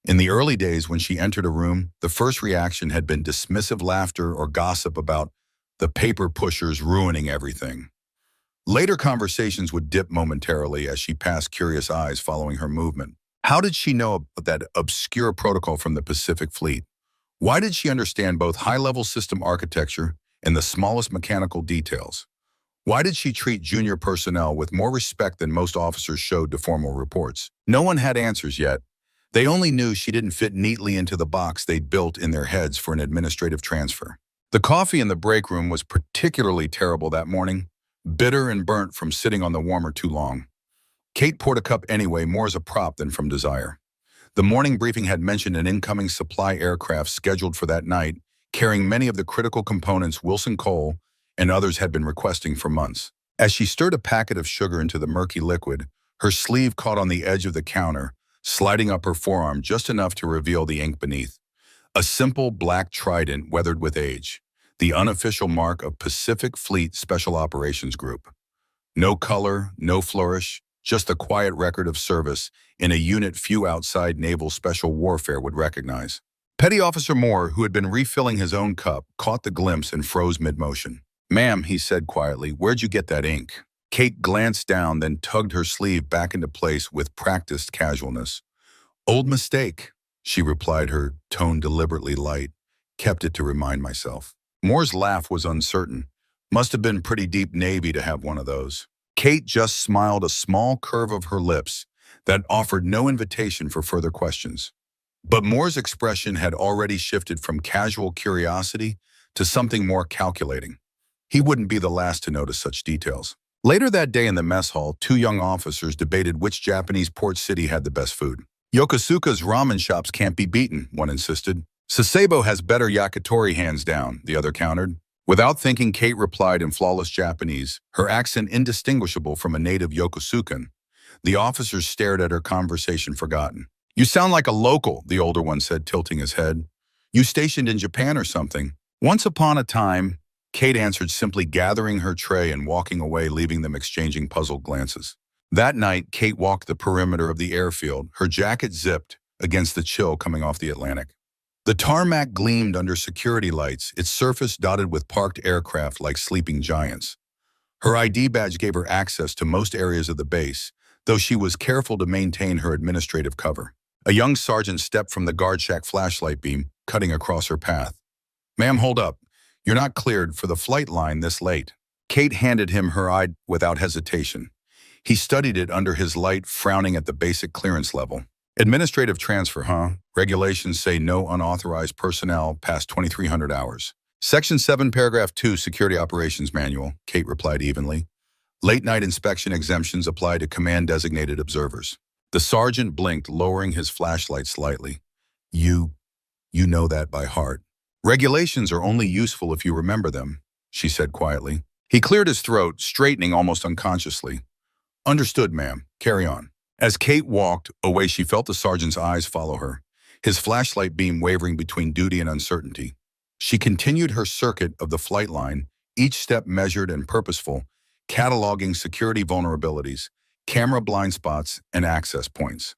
In the early days when she entered a room, the first reaction had been dismissive laughter or gossip about the paper pushers ruining everything. Later conversations would dip momentarily as she passed curious eyes following her movement. How did she know about that obscure protocol from the Pacific Fleet? Why did she understand both high-level system architecture and the smallest mechanical details? Why did she treat junior personnel with more respect than most officers showed to formal reports? No one had answers yet. They only knew she didn't fit neatly into the box they'd built in their heads for an administrative transfer. The coffee in the break room was particularly terrible that morning, bitter and burnt from sitting on the warmer too long. Kate poured a cup anyway, more as a prop than from desire. The morning briefing had mentioned an incoming supply aircraft scheduled for that night, carrying many of the critical components Wilson Cole and others had been requesting for months. As she stirred a packet of sugar into the murky liquid, her sleeve caught on the edge of the counter, sliding up her forearm just enough to reveal the ink beneath. A simple black trident weathered with age, the unofficial mark of Pacific Fleet Special Operations Group. No color, no flourish, just a quiet record of service in a unit few outside naval special warfare would recognize. Petty Officer Moore, who had been refilling his own cup, caught the glimpse and froze mid-motion. "Ma'am," he said quietly, "where'd you get that ink?" Kate glanced down, then tugged her sleeve back into place with practiced casualness. "Old mistake," she replied, her tone deliberately light. "Kept it to remind myself." Moore's laugh was uncertain. Must have been pretty deep Navy to have one of those. Kate just smiled, a small curve of her lips that offered no invitation for further questions. But Moore's expression had already shifted from casual curiosity to something more calculating. He wouldn't be the last to notice such details. Later that day in the mess hall, two young officers debated which Japanese port city had the best food. "Yokosuka's ramen shops can't be beaten," one insisted. "Sasebo has better yakitori hands down," the other countered. Without thinking, Kate replied in flawless Japanese, her accent indistinguishable from a native Yokosukan. The officers stared at her, conversation forgotten. "You sound like a local," the older one said, tilting his head. "You stationed in Japan or something?" "Once upon a time," Kate answered, simply gathering her tray and walking away, leaving them exchanging puzzled glances. That night, Kate walked the perimeter of the airfield, her jacket zipped against the chill coming off the Atlantic. The tarmac gleamed under security lights, its surface dotted with parked aircraft like sleeping giants. Her ID badge gave her access to most areas of the base, though she was careful to maintain her administrative cover. A young sergeant stepped from the guard shack flashlight beam, cutting across her path. "Ma'am, hold up. You're not cleared for the flight line this late." Kate handed him her ID without hesitation. He studied it under his light, frowning at the basic clearance level. "Administrative transfer, huh? Regulations say no unauthorized personnel past 2,300 hours. Section 7, Paragraph 2, Security Operations Manual," Kate replied evenly. "Late-night inspection exemptions apply to command-designated observers." The sergeant blinked, lowering his flashlight slightly. You know that by heart." "Regulations are only useful if you remember them," she said quietly. He cleared his throat, straightening almost unconsciously. "Understood, ma'am. Carry on." As Kate walked away, she felt the sergeant's eyes follow her, his flashlight beam wavering between duty and uncertainty. She continued her circuit of the flight line, each step measured and purposeful, cataloging security vulnerabilities, camera blind spots, and access points.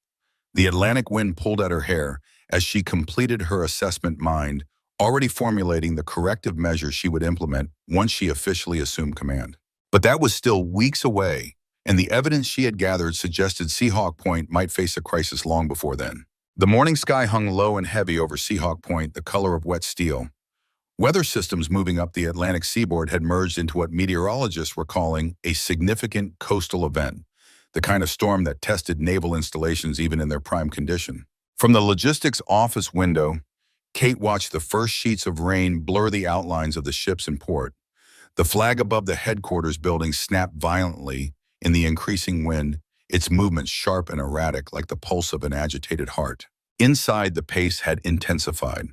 The Atlantic wind pulled at her hair as she completed her assessment, mind already formulating the corrective measures she would implement once she officially assumed command. But that was still weeks away, and the evidence she had gathered suggested Seahawk Point might face a crisis long before then. The morning sky hung low and heavy over Seahawk Point, the color of wet steel. Weather systems moving up the Atlantic seaboard had merged into what meteorologists were calling a significant coastal event, the kind of storm that tested naval installations even in their prime condition. From the logistics office window, Kate watched the first sheets of rain blur the outlines of the ships in port. The flag above the headquarters building snapped violently in the increasing wind, its movements sharp and erratic like the pulse of an agitated heart. Inside, the pace had intensified.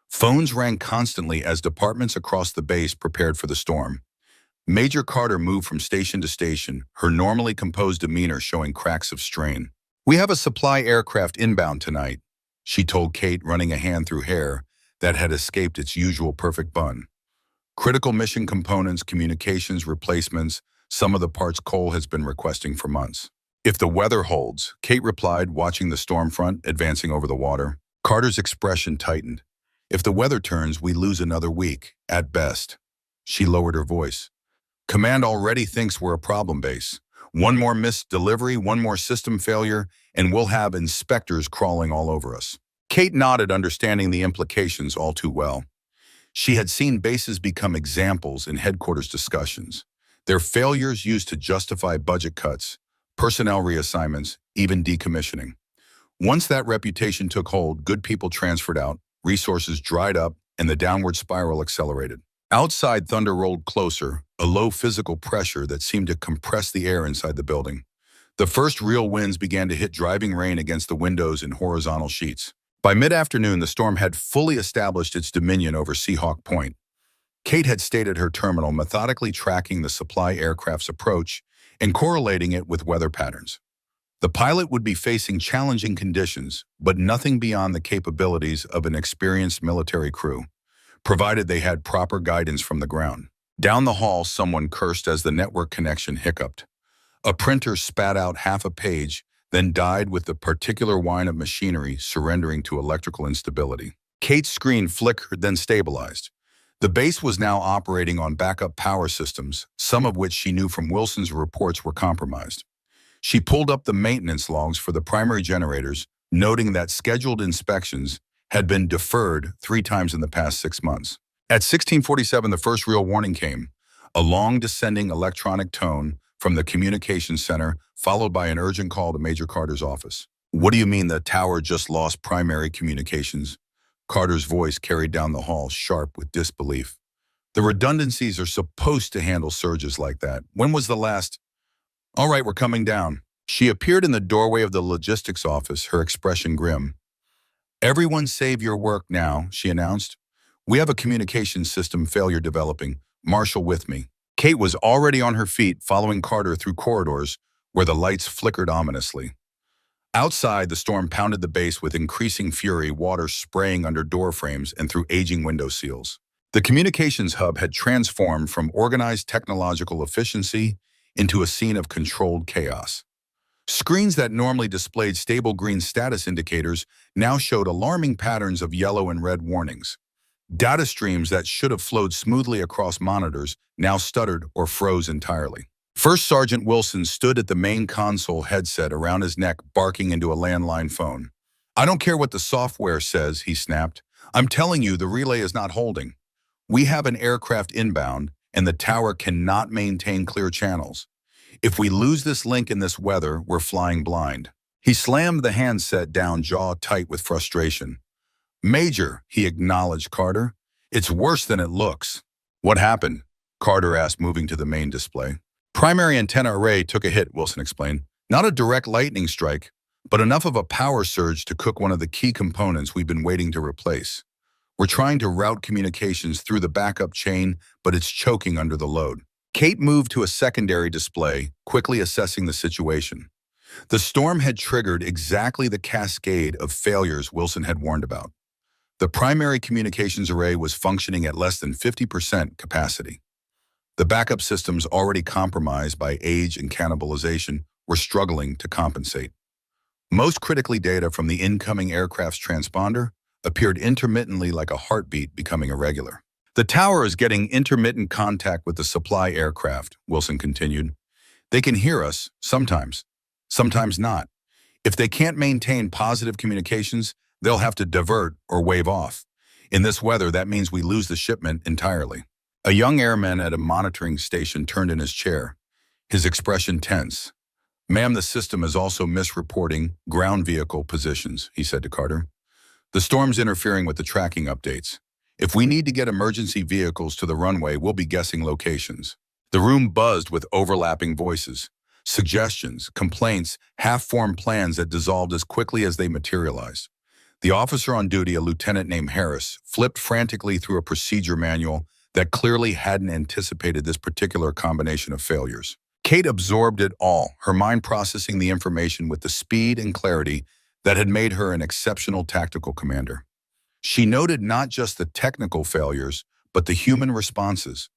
Phones rang constantly as departments across the base prepared for the storm. Major Carter moved from station to station, her normally composed demeanor showing cracks of strain. "We have a supply aircraft inbound tonight," she told Kate, running a hand through hair that had escaped its usual perfect bun. "Critical mission components, communications, replacements, some of the parts Cole has been requesting for months." "If the weather holds," Kate replied, watching the storm front advancing over the water. Carter's expression tightened. "If the weather turns, we lose another week, at best." She lowered her voice. "Command already thinks we're a problem base. One more missed delivery, one more system failure, and we'll have inspectors crawling all over us." Kate nodded, understanding the implications all too well. She had seen bases become examples in headquarters discussions, their failures used to justify budget cuts, personnel reassignments, even decommissioning. Once that reputation took hold, good people transferred out, resources dried up, and the downward spiral accelerated. Outside, thunder rolled closer, a low physical pressure that seemed to compress the air inside the building. The first real winds began to hit, driving rain against the windows in horizontal sheets. By mid-afternoon, the storm had fully established its dominion over Seahawk Point. Kate had stayed at her terminal, methodically tracking the supply aircraft's approach and correlating it with weather patterns. The pilot would be facing challenging conditions, but nothing beyond the capabilities of an experienced military crew, provided they had proper guidance from the ground. Down the hall, someone cursed as the network connection hiccuped. A printer spat out half a page, then died with the particular whine of machinery surrendering to electrical instability. Kate's screen flickered, then stabilized. The base was now operating on backup power systems, some of which she knew from Wilson's reports were compromised. She pulled up the maintenance logs for the primary generators, noting that scheduled inspections had been deferred 3 times in the past 6 months. At 1647, the first real warning came, a long descending electronic tone from the communications center, followed by an urgent call to Major Carter's office. "What do you mean the tower just lost primary communications?" Carter's voice carried down the hall, sharp with disbelief. "The redundancies are supposed to handle surges like that. When was the last—" "All right, we're coming down." She appeared in the doorway of the logistics office, her expression grim. "Everyone save your work now," she announced. "We have a communications system failure developing. Marshal with me." Kate was already on her feet, following Carter through corridors where the lights flickered ominously. Outside, the storm pounded the base with increasing fury, water spraying under door frames and through aging window seals. The communications hub had transformed from organized technological efficiency into a scene of controlled chaos. Screens that normally displayed stable green status indicators now showed alarming patterns of yellow and red warnings. Data streams that should have flowed smoothly across monitors now stuttered or froze entirely. First Sergeant Wilson stood at the main console, headset around his neck, barking into a landline phone. "I don't care what the software says," he snapped. "I'm telling you, the relay is not holding. We have an aircraft inbound, and the tower cannot maintain clear channels. If we lose this link in this weather, we're flying blind." He slammed the handset down, jaw tight with frustration. "Major," he acknowledged Carter, "it's worse than it looks." "What happened?" Carter asked, moving to the main display. "Primary antenna array took a hit," Wilson explained. "Not a direct lightning strike, but enough of a power surge to cook one of the key components we've been waiting to replace. We're trying to route communications through the backup chain, but it's choking under the load." Kate moved to a secondary display, quickly assessing the situation. The storm had triggered exactly the cascade of failures Wilson had warned about. The primary communications array was functioning at less than 50% capacity. The backup systems, already compromised by age and cannibalization, were struggling to compensate. Most critically, data from the incoming aircraft's transponder appeared intermittently, like a heartbeat becoming irregular. "The tower is getting intermittent contact with the supply aircraft," Wilson continued. "They can hear us, sometimes not. If they can't maintain positive communications, they'll have to divert or wave off. In this weather, that means we lose the shipment entirely." A young airman at a monitoring station turned in his chair, his expression tense. "Ma'am, the system is also misreporting ground vehicle positions," he said to Carter. "The storm's interfering with the tracking updates. If we need to get emergency vehicles to the runway, we'll be guessing locations." The room buzzed with overlapping voices, suggestions, complaints, half-formed plans that dissolved as quickly as they materialized. The officer on duty, a lieutenant named Harris, flipped frantically through a procedure manual that clearly hadn't anticipated this particular combination of failures. Kate absorbed it all, her mind processing the information with the speed and clarity that had made her an exceptional tactical commander. She noted not just the technical failures, but the human responses.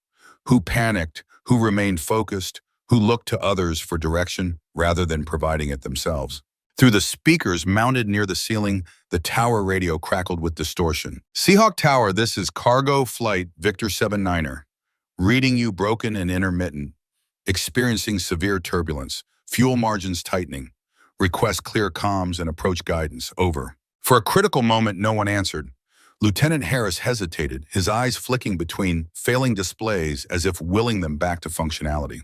Who panicked, who remained focused, who looked to others for direction rather than providing it themselves. Through the speakers mounted near the ceiling, the tower radio crackled with distortion. "Seahawk Tower, this is Cargo Flight Victor 79er. Reading you broken and intermittent. Experiencing severe turbulence. Fuel margins tightening. Request clear comms and approach guidance. Over." For a critical moment, no one answered. Lieutenant Harris hesitated, his eyes flicking between failing displays as if willing them back to functionality.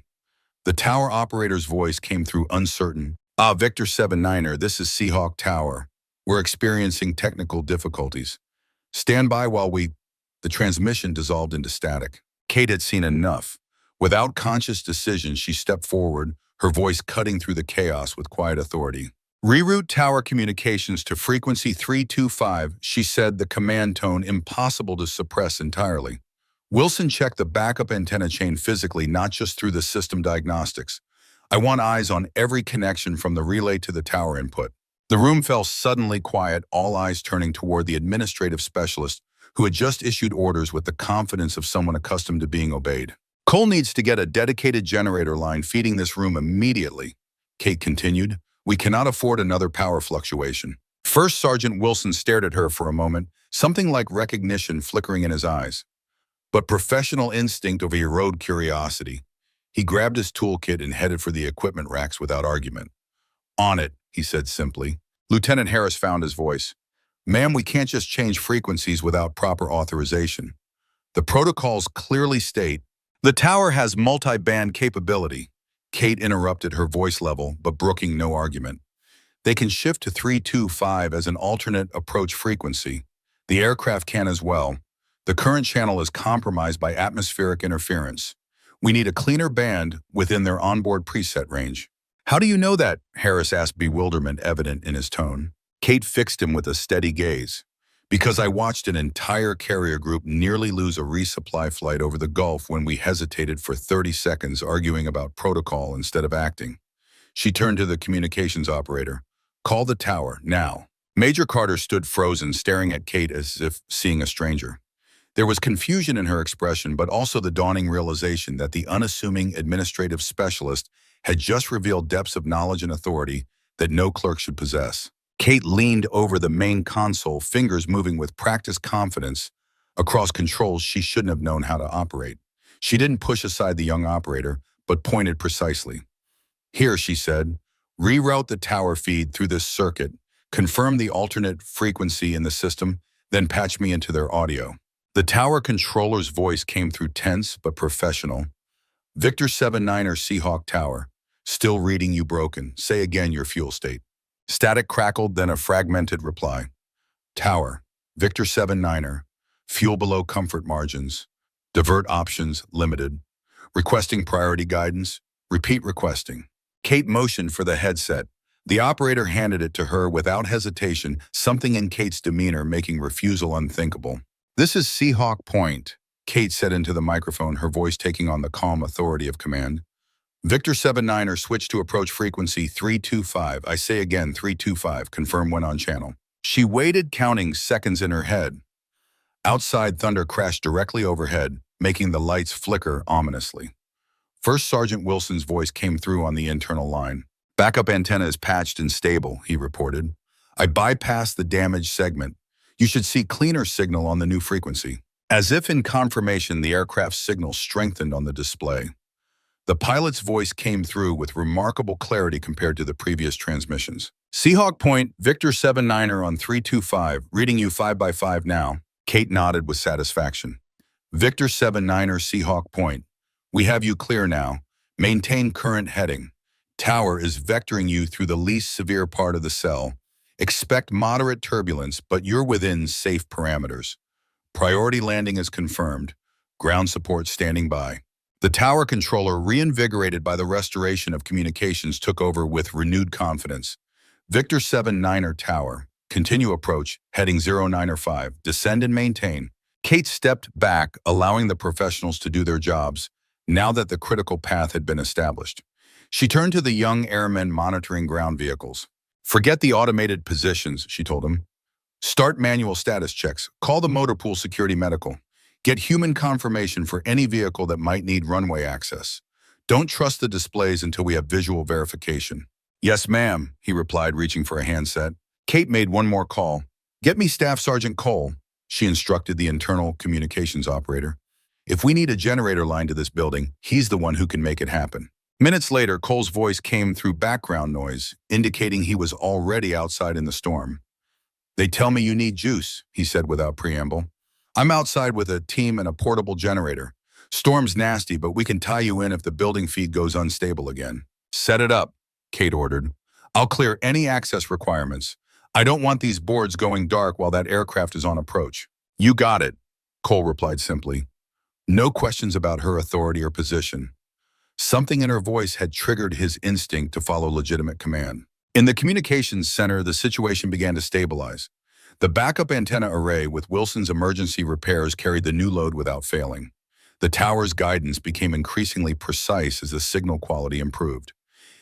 The tower operator's voice came through uncertain. Victor 79er, this is Seahawk Tower. We're experiencing technical difficulties. Stand by while we—" The transmission dissolved into static. Kate had seen enough. Without conscious decision, she stepped forward, her voice cutting through the chaos with quiet authority. "Reroute tower communications to frequency 325, she said, the command tone impossible to suppress entirely. Wilson checked the backup antenna chain physically, not just through the system diagnostics. "I want eyes on every connection from the relay to the tower input." The room fell suddenly quiet, all eyes turning toward the administrative specialist who had just issued orders with the confidence of someone accustomed to being obeyed. Cole needs to get a dedicated generator line feeding this room immediately, Kate continued. We cannot afford another power fluctuation. First Sergeant Wilson stared at her for a moment, something like recognition flickering in his eyes. But professional instinct overrode curiosity. He grabbed his toolkit and headed for the equipment racks without argument. On it, he said simply. Lieutenant Harris found his voice. Ma'am, we can't just change frequencies without proper authorization. The protocols clearly state, the tower has multi-band capability. Kate interrupted, her voice level, but brooking no argument. They can shift to 325 as an alternate approach frequency. The aircraft can as well. The current channel is compromised by atmospheric interference. We need a cleaner band within their onboard preset range. How do you know that? Harris asked, bewilderment evident in his tone. Kate fixed him with a steady gaze. Because I watched an entire carrier group nearly lose a resupply flight over the Gulf when we hesitated for 30 seconds arguing about protocol instead of acting. She turned to the communications operator. Call the tower, now. Major Carter stood frozen, staring at Kate as if seeing a stranger. There was confusion in her expression, but also the dawning realization that the unassuming administrative specialist had just revealed depths of knowledge and authority that no clerk should possess. Kate leaned over the main console, fingers moving with practiced confidence across controls she shouldn't have known how to operate. She didn't push aside the young operator, but pointed precisely. Here, she said, reroute the tower feed through this circuit, confirm the alternate frequency in the system, then patch me into their audio. The tower controller's voice came through tense but professional. Victor 79er Seahawk Tower. Still reading you broken. Say again your fuel state. Static crackled, then a fragmented reply. Tower. Victor 79er. Fuel below comfort margins. Divert options limited. Requesting priority guidance. Repeat requesting. Kate motioned for the headset. The operator handed it to her without hesitation, something in Kate's demeanor making refusal unthinkable. This is Seahawk Point, Kate said into the microphone, her voice taking on the calm authority of command. Victor 79er switched to approach frequency 325. I say again, 325. Confirm when on channel. She waited, counting seconds in her head. Outside, thunder crashed directly overhead, making the lights flicker ominously. First Sergeant Wilson's voice came through on the internal line. Backup antenna is patched and stable, he reported. I bypassed the damaged segment. You should see cleaner signal on the new frequency. As if in confirmation, the aircraft's signal strengthened on the display. The pilot's voice came through with remarkable clarity compared to the previous transmissions. Seahawk Point, Victor 79er on 325, reading you 5x5 now. Kate nodded with satisfaction. Victor 79er Seahawk Point. We have you clear now. Maintain current heading. Tower is vectoring you through the least severe part of the cell. Expect moderate turbulence, but you're within safe parameters. Priority landing is confirmed. Ground support standing by. The tower controller, reinvigorated by the restoration of communications, took over with renewed confidence. Victor 79er Tower. Continue approach, heading 095. Descend and maintain. Kate stepped back, allowing the professionals to do their jobs, now that the critical path had been established. She turned to the young airmen monitoring ground vehicles. Forget the automated positions, she told him. Start manual status checks. Call the motor pool security medical. Get human confirmation for any vehicle that might need runway access. Don't trust the displays until we have visual verification. Yes, ma'am, he replied, reaching for a handset. Kate made one more call. Get me Staff Sergeant Cole, she instructed the internal communications operator. If we need a generator line to this building, he's the one who can make it happen. Minutes later, Cole's voice came through background noise, indicating he was already outside in the storm. They tell me you need juice, he said without preamble. I'm outside with a team and a portable generator. Storm's nasty, but we can tie you in if the building feed goes unstable again. Set it up, Kate ordered. I'll clear any access requirements. I don't want these boards going dark while that aircraft is on approach. You got it, Cole replied simply. No questions about her authority or position. Something in her voice had triggered his instinct to follow legitimate command. In the communications center, the situation began to stabilize. The backup antenna array with Wilson's emergency repairs carried the new load without failing. The tower's guidance became increasingly precise as the signal quality improved.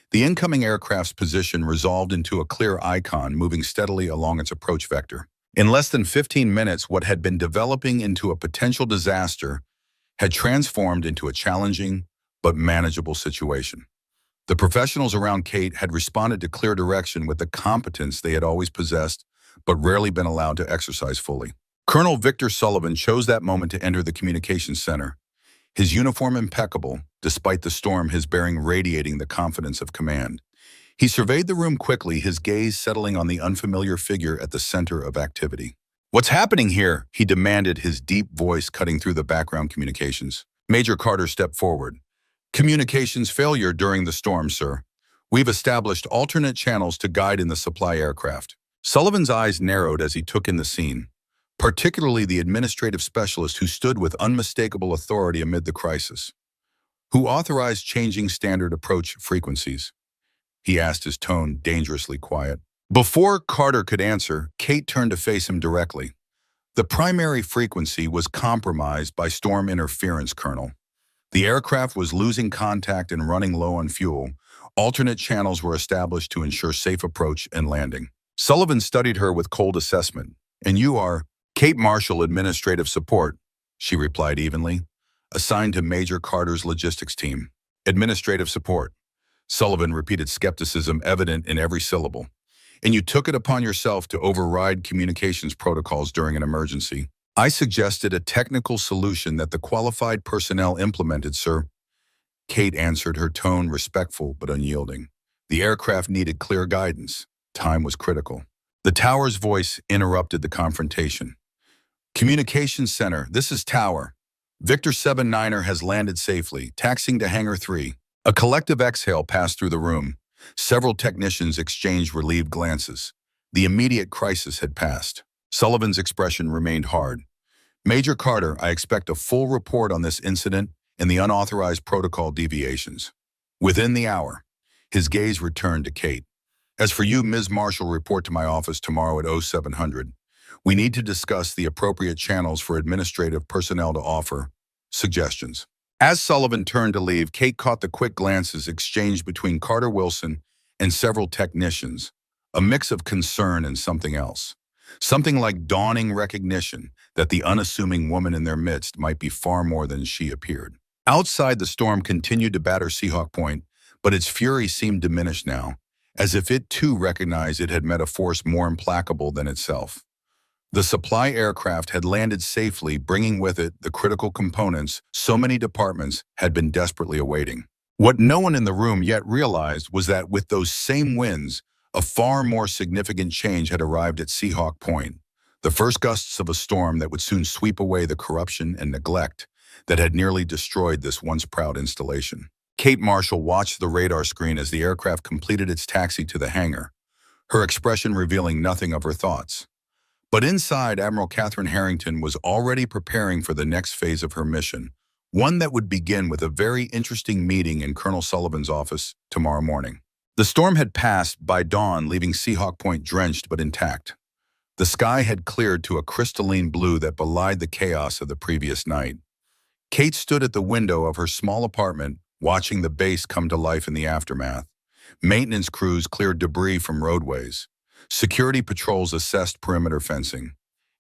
The incoming aircraft's position resolved into a clear icon moving steadily along its approach vector. In less than 15 minutes, what had been developing into a potential disaster had transformed into a challenging but manageable situation. The professionals around Kate had responded to clear direction with the competence they had always possessed, but rarely been allowed to exercise fully. Colonel Victor Sullivan chose that moment to enter the communications center, his uniform impeccable, despite the storm, his bearing radiating the confidence of command. He surveyed the room quickly, his gaze settling on the unfamiliar figure at the center of activity. "What's happening here?" he demanded, his deep voice cutting through the background communications. Major Carter stepped forward. "Communications failure during the storm, sir. We've established alternate channels to guide in the supply aircraft." Sullivan's eyes narrowed as he took in the scene, particularly the administrative specialist who stood with unmistakable authority amid the crisis. "Who authorized changing standard approach frequencies?" he asked, his tone dangerously quiet. Before Carter could answer, Kate turned to face him directly. "The primary frequency was compromised by storm interference, Colonel. The aircraft was losing contact and running low on fuel. Alternate channels were established to ensure safe approach and landing." Sullivan studied her with cold assessment. "And you are?" "Kate Marshall, Administrative Support," she replied evenly, "assigned to Major Carter's logistics team." "Administrative support," Sullivan repeated, skepticism evident in every syllable. "And you took it upon yourself to override communications protocols during an emergency." "I suggested a technical solution that the qualified personnel implemented, sir," Kate answered, her tone respectful but unyielding. "The aircraft needed clear guidance. Time was critical." The tower's voice interrupted the confrontation. "Communications Center, this is Tower. Victor 79er has landed safely, taxiing to Hangar 3. A collective exhale passed through the room. Several technicians exchanged relieved glances. The immediate crisis had passed. Sullivan's expression remained hard. "Major Carter, I expect a full report on this incident and the unauthorized protocol deviations." Within the hour, his gaze returned to Kate. "As for you, Ms. Marshall, report to my office tomorrow at 0700. We need to discuss the appropriate channels for administrative personnel to offer suggestions." As Sullivan turned to leave, Kate caught the quick glances exchanged between Carter Wilson and several technicians, a mix of concern and something else. Something like dawning recognition that the unassuming woman in their midst might be far more than she appeared. Outside, the storm continued to batter Seahawk Point, but its fury seemed diminished now, as if it too recognized it had met a force more implacable than itself. The supply aircraft had landed safely, bringing with it the critical components so many departments had been desperately awaiting. What no one in the room yet realized was that with those same winds, a far more significant change had arrived at Seahawk Point, the first gusts of a storm that would soon sweep away the corruption and neglect that had nearly destroyed this once proud installation. Kate Marshall watched the radar screen as the aircraft completed its taxi to the hangar, her expression revealing nothing of her thoughts. But inside, Admiral Catherine Harrington was already preparing for the next phase of her mission, one that would begin with a very interesting meeting in Colonel Sullivan's office tomorrow morning. The storm had passed by dawn, leaving Seahawk Point drenched but intact. The sky had cleared to a crystalline blue that belied the chaos of the previous night. Kate stood at the window of her small apartment, watching the base come to life in the aftermath. Maintenance crews cleared debris from roadways. Security patrols assessed perimeter fencing.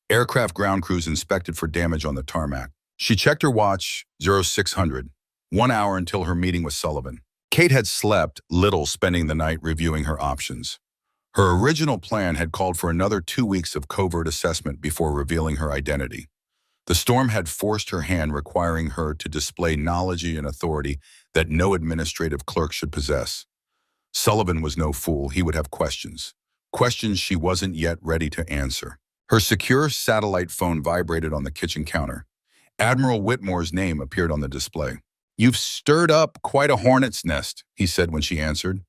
Aircraft ground crews inspected for damage on the tarmac. She checked her watch, 0600, 1 hour until her meeting with Sullivan. Kate had slept little, spending the night reviewing her options. Her original plan had called for another 2 weeks of covert assessment before revealing her identity. The storm had forced her hand, requiring her to display knowledge and authority that no administrative clerk should possess. Sullivan was no fool. He would have questions. Questions she wasn't yet ready to answer. Her secure satellite phone vibrated on the kitchen counter. Admiral Whitmore's name appeared on the display. "You've stirred up quite a hornet's nest," he said when she answered.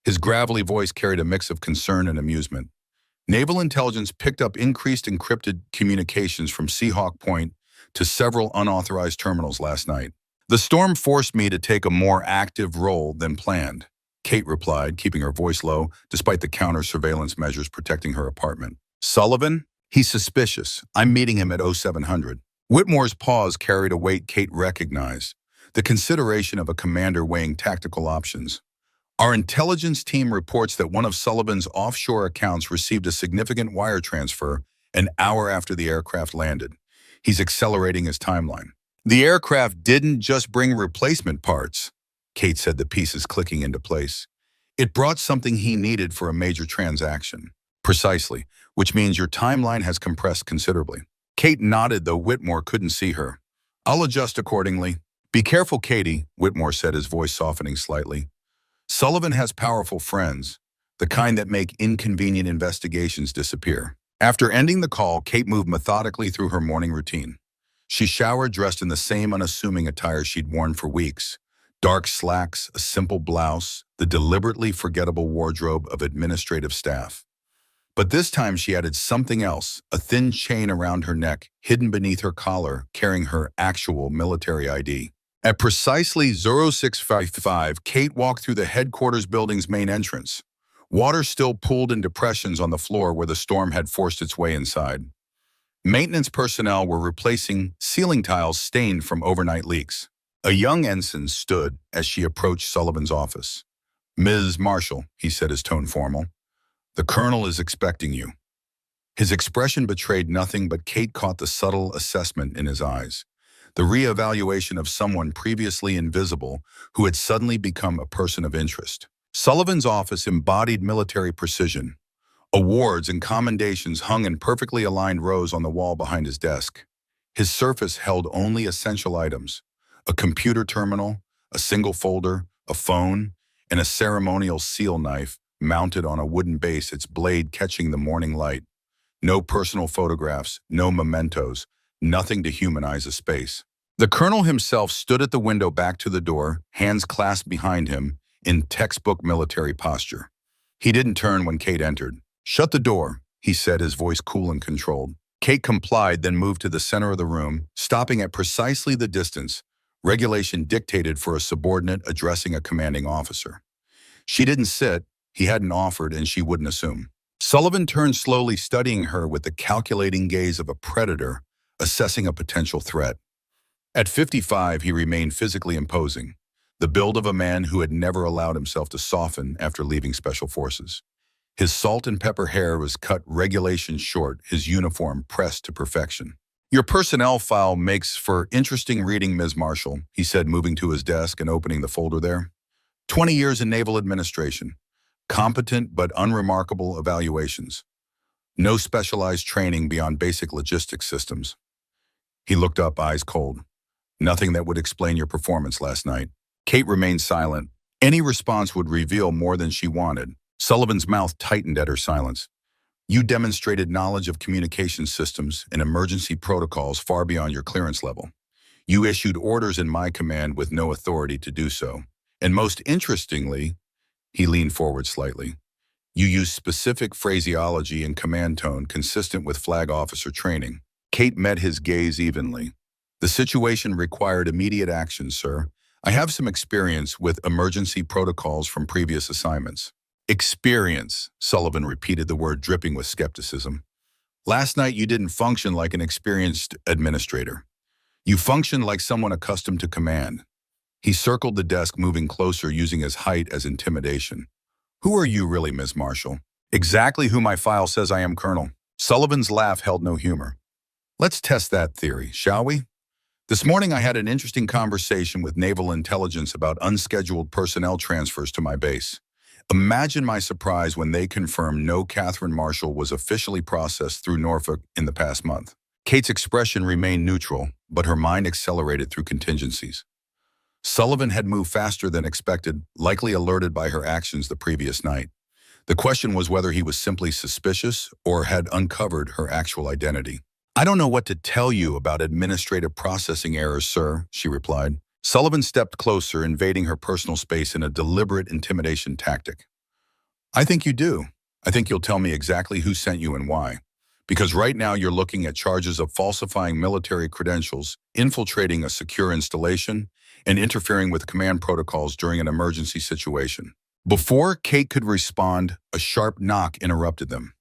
His gravelly voice carried a mix of concern and amusement. "Naval intelligence picked up increased encrypted communications from Seahawk Point to several unauthorized terminals last night. The storm forced me to take a more active role than planned," Kate replied, keeping her voice low despite the counter-surveillance measures protecting her apartment. "Sullivan? He's suspicious. I'm meeting him at 0700. Whitmore's pause carried a weight Kate recognized, the consideration of a commander weighing tactical options. "Our intelligence team reports that one of Sullivan's offshore accounts received a significant wire transfer an hour after the aircraft landed. He's accelerating his timeline." The aircraft didn't just bring replacement parts, Kate said, the pieces clicking into place. It brought something he needed for a major transaction. Precisely, which means your timeline has compressed considerably. Kate nodded, though Whitmore couldn't see her. I'll adjust accordingly. Be careful, Katie, Whitmore said, his voice softening slightly. Sullivan has powerful friends, the kind that make inconvenient investigations disappear. After ending the call, Kate moved methodically through her morning routine. She showered dressed in the same unassuming attire she'd worn for weeks. Dark slacks, a simple blouse, the deliberately forgettable wardrobe of administrative staff. But this time she added something else, a thin chain around her neck, hidden beneath her collar, carrying her actual military ID. At precisely 0655, Kate walked through the headquarters building's main entrance. Water still pooled in depressions on the floor where the storm had forced its way inside. Maintenance personnel were replacing ceiling tiles stained from overnight leaks. A young ensign stood as she approached Sullivan's office. "Ms. Marshall," he said, his tone formal, "the colonel is expecting you." His expression betrayed nothing, but Kate caught the subtle assessment in his eyes. The reevaluation of someone previously invisible who had suddenly become a person of interest. Sullivan's office embodied military precision. Awards and commendations hung in perfectly aligned rows on the wall behind his desk. His surface held only essential items: a computer terminal, a single folder, a phone, and a ceremonial seal knife mounted on a wooden base, its blade catching the morning light. No personal photographs, no mementos, nothing to humanize a space. The colonel himself stood at the window back to the door, hands clasped behind him, in textbook military posture. He didn't turn when Kate entered. "Shut the door," he said, his voice cool and controlled. Kate complied, then moved to the center of the room, stopping at precisely the distance regulation dictated for a subordinate addressing a commanding officer. She didn't sit, he hadn't offered, and she wouldn't assume. Sullivan turned slowly, studying her with the calculating gaze of a predator assessing a potential threat. At 55, he remained physically imposing, the build of a man who had never allowed himself to soften after leaving Special Forces. His salt and pepper hair was cut regulation short, his uniform pressed to perfection. "Your personnel file makes for interesting reading, Ms. Marshall," he said, moving to his desk and opening the folder there. 20 years in naval administration. Competent but unremarkable evaluations. No specialized training beyond basic logistics systems. He looked up, eyes cold. "Nothing that would explain your performance last night." Kate remained silent. Any response would reveal more than she wanted. Sullivan's mouth tightened at her silence. "You demonstrated knowledge of communication systems and emergency protocols far beyond your clearance level. You issued orders in my command with no authority to do so. And most interestingly," he leaned forward slightly, "you used specific phraseology and command tone consistent with flag officer training." Kate met his gaze evenly. "The situation required immediate action, sir. I have some experience with emergency protocols from previous assignments." "Experience," Sullivan repeated, the word dripping with skepticism. "Last night you didn't function like an experienced administrator. You functioned like someone accustomed to command." He circled the desk, moving closer, using his height as intimidation. "Who are you really, Ms. Marshall?" "Exactly who my file says I am, Colonel." Sullivan's laugh held no humor. "Let's test that theory, shall we? This morning I had an interesting conversation with Naval Intelligence about unscheduled personnel transfers to my base. Imagine my surprise when they confirmed no Catherine Marshall was officially processed through Norfolk in the past month." Kate's expression remained neutral, but her mind accelerated through contingencies. Sullivan had moved faster than expected, likely alerted by her actions the previous night. The question was whether he was simply suspicious or had uncovered her actual identity. "I don't know what to tell you about administrative processing errors, sir," she replied. Sullivan stepped closer, invading her personal space in a deliberate intimidation tactic. "I think you do. I think you'll tell me exactly who sent you and why. Because right now you're looking at charges of falsifying military credentials, infiltrating a secure installation, and interfering with command protocols during an emergency situation." Before Kate could respond, a sharp knock interrupted them.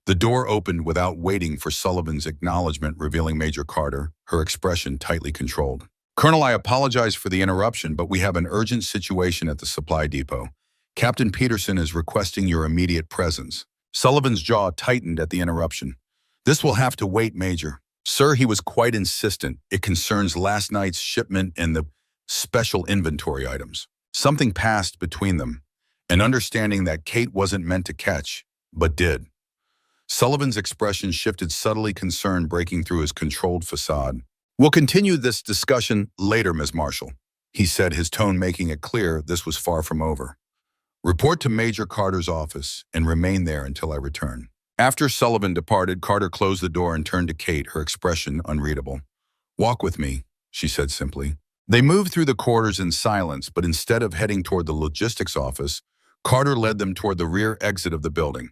The door opened without waiting for Sullivan's acknowledgement, revealing Major Carter, her expression tightly controlled. "Colonel, I apologize for the interruption, but we have an urgent situation at the supply depot. Captain Peterson is requesting your immediate presence." Sullivan's jaw tightened at the interruption. "This will have to wait, Major." Sir, he was quite insistent. It concerns last night's shipment and the special inventory items. Something passed between them, an understanding that Kate wasn't meant to catch, but did. Sullivan's expression shifted, subtly, concern breaking through his controlled facade. "We'll continue this discussion later, Ms. Marshall," he said, his tone making it clear this was far from over. "Report to Major Carter's office and remain there until I return." After Sullivan departed, Carter closed the door and turned to Kate, her expression unreadable. "Walk with me," she said simply. They moved through the corridors in silence, but instead of heading toward the logistics office, Carter led them toward the rear exit of the building.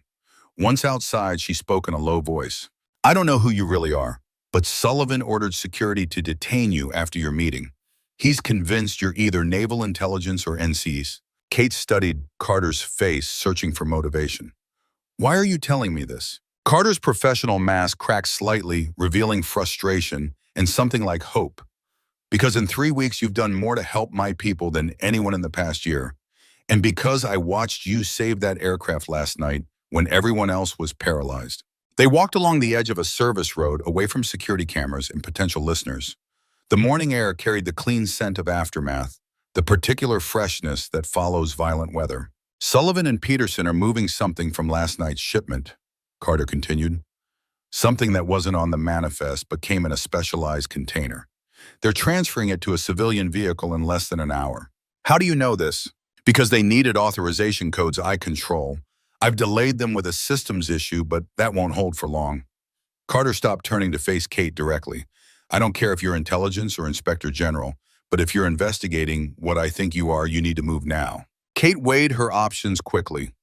Once outside, she spoke in a low voice. "I don't know who you really are, but Sullivan ordered security to detain you after your meeting. He's convinced you're either naval intelligence or NCs." Kate studied Carter's face, searching for motivation. "Why are you telling me this?" Carter's professional mask cracked slightly, revealing frustration and something like hope. "Because in 3 weeks you've done more to help my people than anyone in the past year. And because I watched you save that aircraft last night when everyone else was paralyzed." They walked along the edge of a service road, away from security cameras and potential listeners. The morning air carried the clean scent of aftermath, the particular freshness that follows violent weather. "Sullivan and Peterson are moving something from last night's shipment," Carter continued. "Something that wasn't on the manifest but came in a specialized container. They're transferring it to a civilian vehicle in less than an hour." "How do you know this?" "Because they needed authorization codes I control. I've delayed them with a systems issue, but that won't hold for long." Carter stopped, turning to face Kate directly. "I don't care if you're intelligence or inspector general, but if you're investigating what I think you are, you need to move now." Kate weighed her options quickly.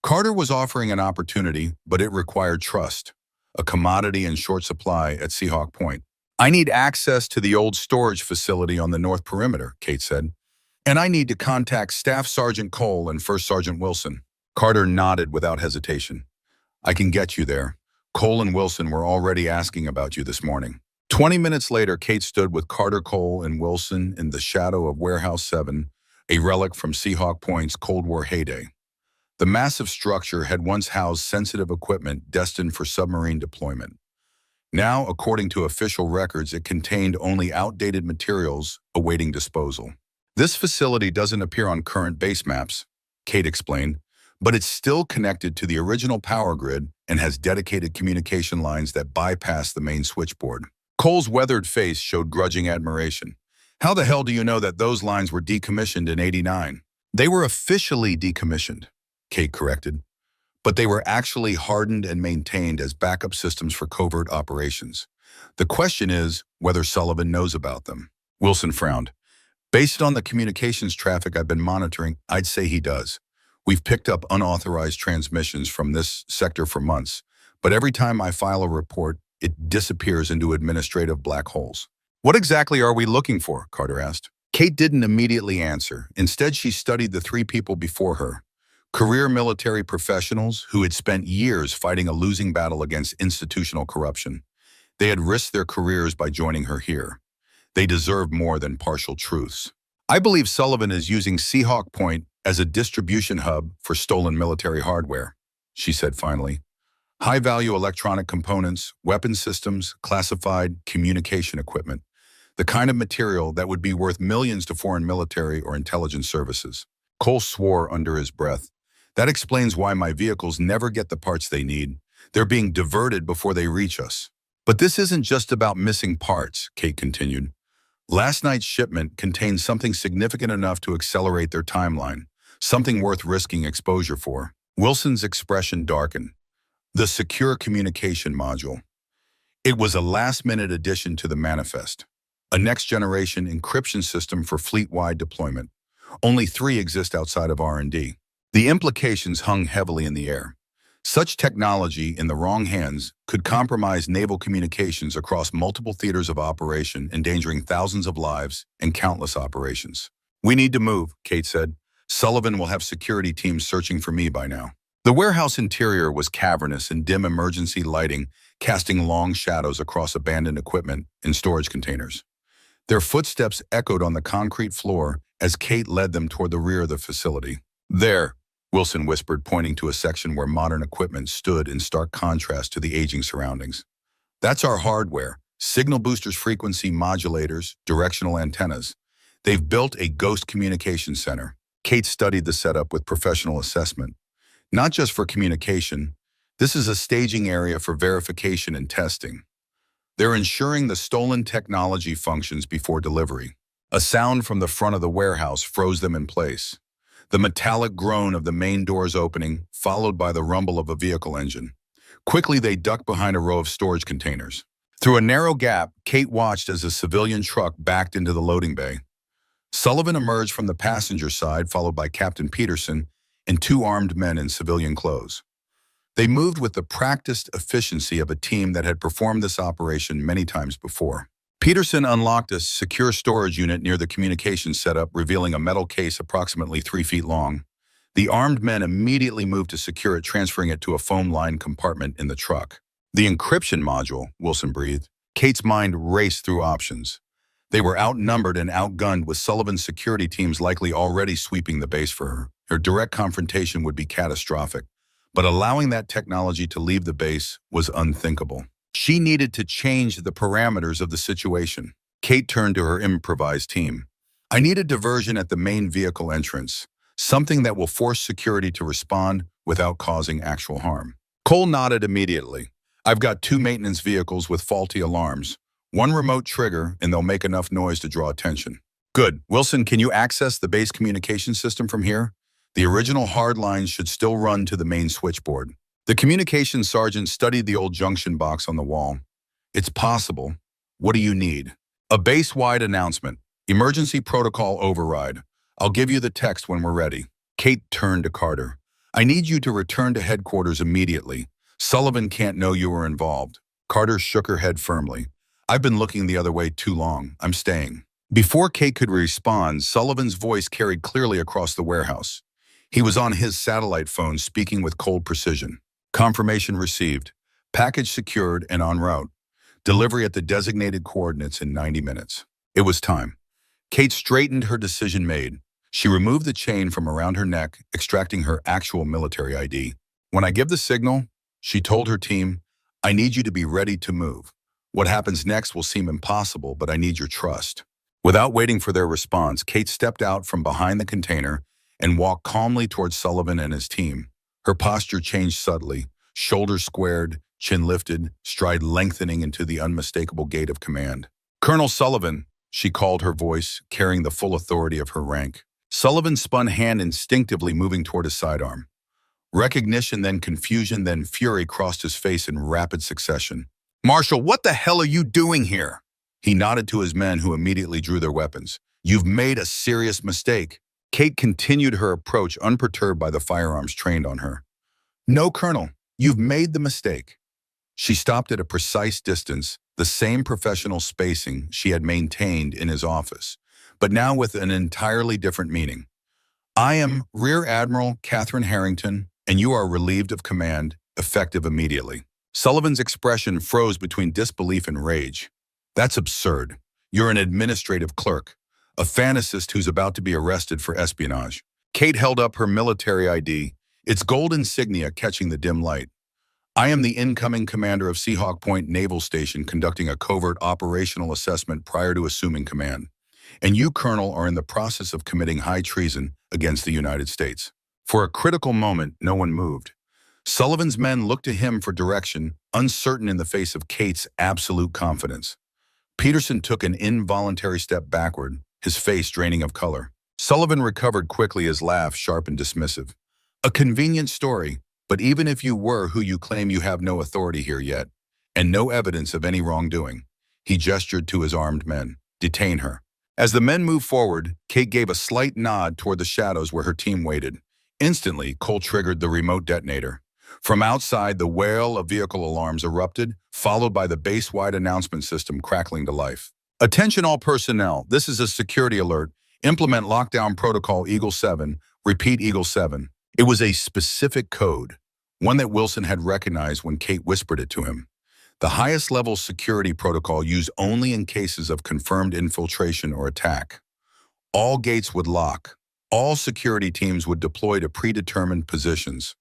Carter was offering an opportunity, but it required trust, a commodity in short supply at Seahawk Point. "I need access to the old storage facility on the north perimeter," Kate said. "And I need to contact Staff Sergeant Cole and First Sergeant Wilson." Carter nodded without hesitation. "I can get you there. Cole and Wilson were already asking about you this morning." 20 minutes later, Kate stood with Carter, Cole, and Wilson in the shadow of Warehouse 7, a relic from Seahawk Point's Cold War heyday. The massive structure had once housed sensitive equipment destined for submarine deployment. Now, according to official records, it contained only outdated materials awaiting disposal. "This facility doesn't appear on current base maps," Kate explained, "but it's still connected to the original power grid and has dedicated communication lines that bypass the main switchboard." Cole's weathered face showed grudging admiration. "How the hell do you know that those lines were decommissioned in '89? "They were officially decommissioned," Kate corrected, "but they were actually hardened and maintained as backup systems for covert operations. The question is whether Sullivan knows about them." Wilson frowned. "Based on the communications traffic I've been monitoring, I'd say he does. We've picked up unauthorized transmissions from this sector for months, but every time I file a report, it disappears into administrative black holes." "What exactly are we looking for?" Carter asked. Kate didn't immediately answer. Instead, she studied the 3 people before her. Career military professionals who had spent years fighting a losing battle against institutional corruption. They had risked their careers by joining her here. They deserved more than partial truths. "I believe Sullivan is using Seahawk Point as a distribution hub for stolen military hardware," she said finally. "High-value electronic components, weapon systems, classified communication equipment. The kind of material that would be worth millions to foreign military or intelligence services." Cole swore under his breath. "That explains why my vehicles never get the parts they need. They're being diverted before they reach us." "But this isn't just about missing parts," Kate continued. "Last night's shipment contained something significant enough to accelerate their timeline, something worth risking exposure for." Wilson's expression darkened. "The secure communication module. It was a last-minute addition to the manifest. A next-generation encryption system for fleet-wide deployment. Only 3 exist outside of R&D. The implications hung heavily in the air. Such technology in the wrong hands could compromise naval communications across multiple theaters of operation, endangering thousands of lives and countless operations. "We need to move," Kate said. "Sullivan will have security teams searching for me by now." The warehouse interior was cavernous and dim emergency lighting, casting long shadows across abandoned equipment and storage containers. Their footsteps echoed on the concrete floor as Kate led them toward the rear of the facility. "There," Wilson whispered, pointing to a section where modern equipment stood in stark contrast to the aging surroundings. "That's our hardware, Signal boosters, frequency modulators, directional antennas. They've built a ghost communication center. Kate studied the setup with professional assessment. Not just for communication, this is a staging area for verification and testing. They're ensuring the stolen technology functions before delivery. A sound from the front of the warehouse froze them in place. The metallic groan of the main doors opening, followed by the rumble of a vehicle engine. Quickly, they ducked behind a row of storage containers. Through a narrow gap, Kate watched as a civilian truck backed into the loading bay. Sullivan emerged from the passenger side, followed by Captain Peterson and two armed men in civilian clothes. They moved with the practiced efficiency of a team that had performed this operation many times before. Peterson unlocked a secure storage unit near the communications setup, revealing a metal case approximately 3 feet long. The armed men immediately moved to secure it, transferring it to a foam-lined compartment in the truck. The encryption module, Wilson breathed. Kate's mind raced through options. They were outnumbered and outgunned, with Sullivan's security teams likely already sweeping the base for her. Her direct confrontation would be catastrophic, but allowing that technology to leave the base was unthinkable. She needed to change the parameters of the situation. Kate turned to her improvised team. I need a diversion at the main vehicle entrance, something that will force security to respond without causing actual harm. Cole nodded immediately. I've got 2 maintenance vehicles with faulty alarms. 1 remote trigger, and they'll make enough noise to draw attention. Good. Wilson, can you access the base communication system from here? The original hard lines should still run to the main switchboard. The communications sergeant studied the old junction box on the wall. It's possible. What do you need? A base-wide announcement. Emergency protocol override. I'll give you the text when we're ready. Kate turned to Carter. I need you to return to headquarters immediately. Sullivan can't know you were involved. Carter shook her head firmly. I've been looking the other way too long. I'm staying. Before Kate could respond, Sullivan's voice carried clearly across the warehouse. He was on his satellite phone, speaking with cold precision. Confirmation received. Package secured and en route. Delivery at the designated coordinates in 90 minutes. It was time. Kate straightened, her decision made. She removed the chain from around her neck, extracting her actual military ID. When I give the signal, she told her team, I need you to be ready to move. What happens next will seem impossible, but I need your trust. Without waiting for their response, Kate stepped out from behind the container and walked calmly towards Sullivan and his team. Her posture changed subtly, shoulders squared, chin lifted, stride lengthening into the unmistakable gait of command. Colonel Sullivan, she called, her voice carrying the full authority of her rank. Sullivan spun, hand instinctively moving toward his sidearm. Recognition, then confusion, then fury crossed his face in rapid succession. Marshal, what the hell are you doing here? He nodded to his men, who immediately drew their weapons. You've made a serious mistake. Kate continued her approach, unperturbed by the firearms trained on her. No, Colonel, you've made the mistake. She stopped at a precise distance, the same professional spacing she had maintained in his office, but now with an entirely different meaning. I am Rear Admiral Catherine Harrington, and you are relieved of command, effective immediately. Sullivan's expression froze between disbelief and rage. That's absurd. You're an administrative clerk, a fantasist who's about to be arrested for espionage. Kate held up her military ID, its gold insignia catching the dim light. I am the incoming commander of Seahawk Point Naval Station, conducting a covert operational assessment prior to assuming command. And you, Colonel, are in the process of committing high treason against the United States. For a critical moment, no one moved. Sullivan's men looked to him for direction, uncertain in the face of Kate's absolute confidence. Peterson took an involuntary step backward, his face draining of color. Sullivan recovered quickly, his laugh sharp and dismissive. A convenient story, but even if you were who you claim, you have no authority here yet, and no evidence of any wrongdoing. He gestured to his armed men. Detain her. As the men moved forward, Kate gave a slight nod toward the shadows where her team waited. Instantly, Cole triggered the remote detonator. From outside, the wail of vehicle alarms erupted, followed by the base-wide announcement system crackling to life. Attention all personnel, this is a security alert. Implement lockdown protocol Eagle 7. Repeat Eagle 7. It was a specific code, one that Wilson had recognized when Kate whispered it to him. The highest level security protocol used only in cases of confirmed infiltration or attack. All gates would lock. All security teams would deploy to predetermined positions.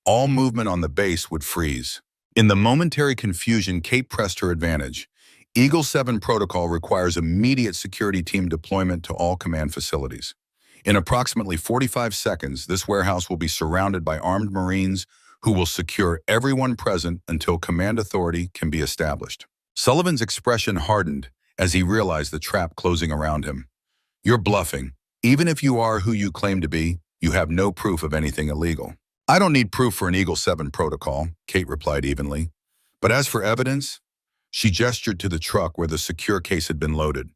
All movement on the base would freeze. In the momentary confusion, Kate pressed her advantage. Eagle 7 protocol requires immediate security team deployment to all command facilities. In approximately 45 seconds, this warehouse will be surrounded by armed Marines who will secure everyone present until command authority can be established. Sullivan's expression hardened as he realized the trap closing around him. You're bluffing. Even if you are who you claim to be, you have no proof of anything illegal. I don't need proof for an Eagle 7 protocol, Kate replied evenly. But as for evidence, she gestured to the truck where the secure case had been loaded.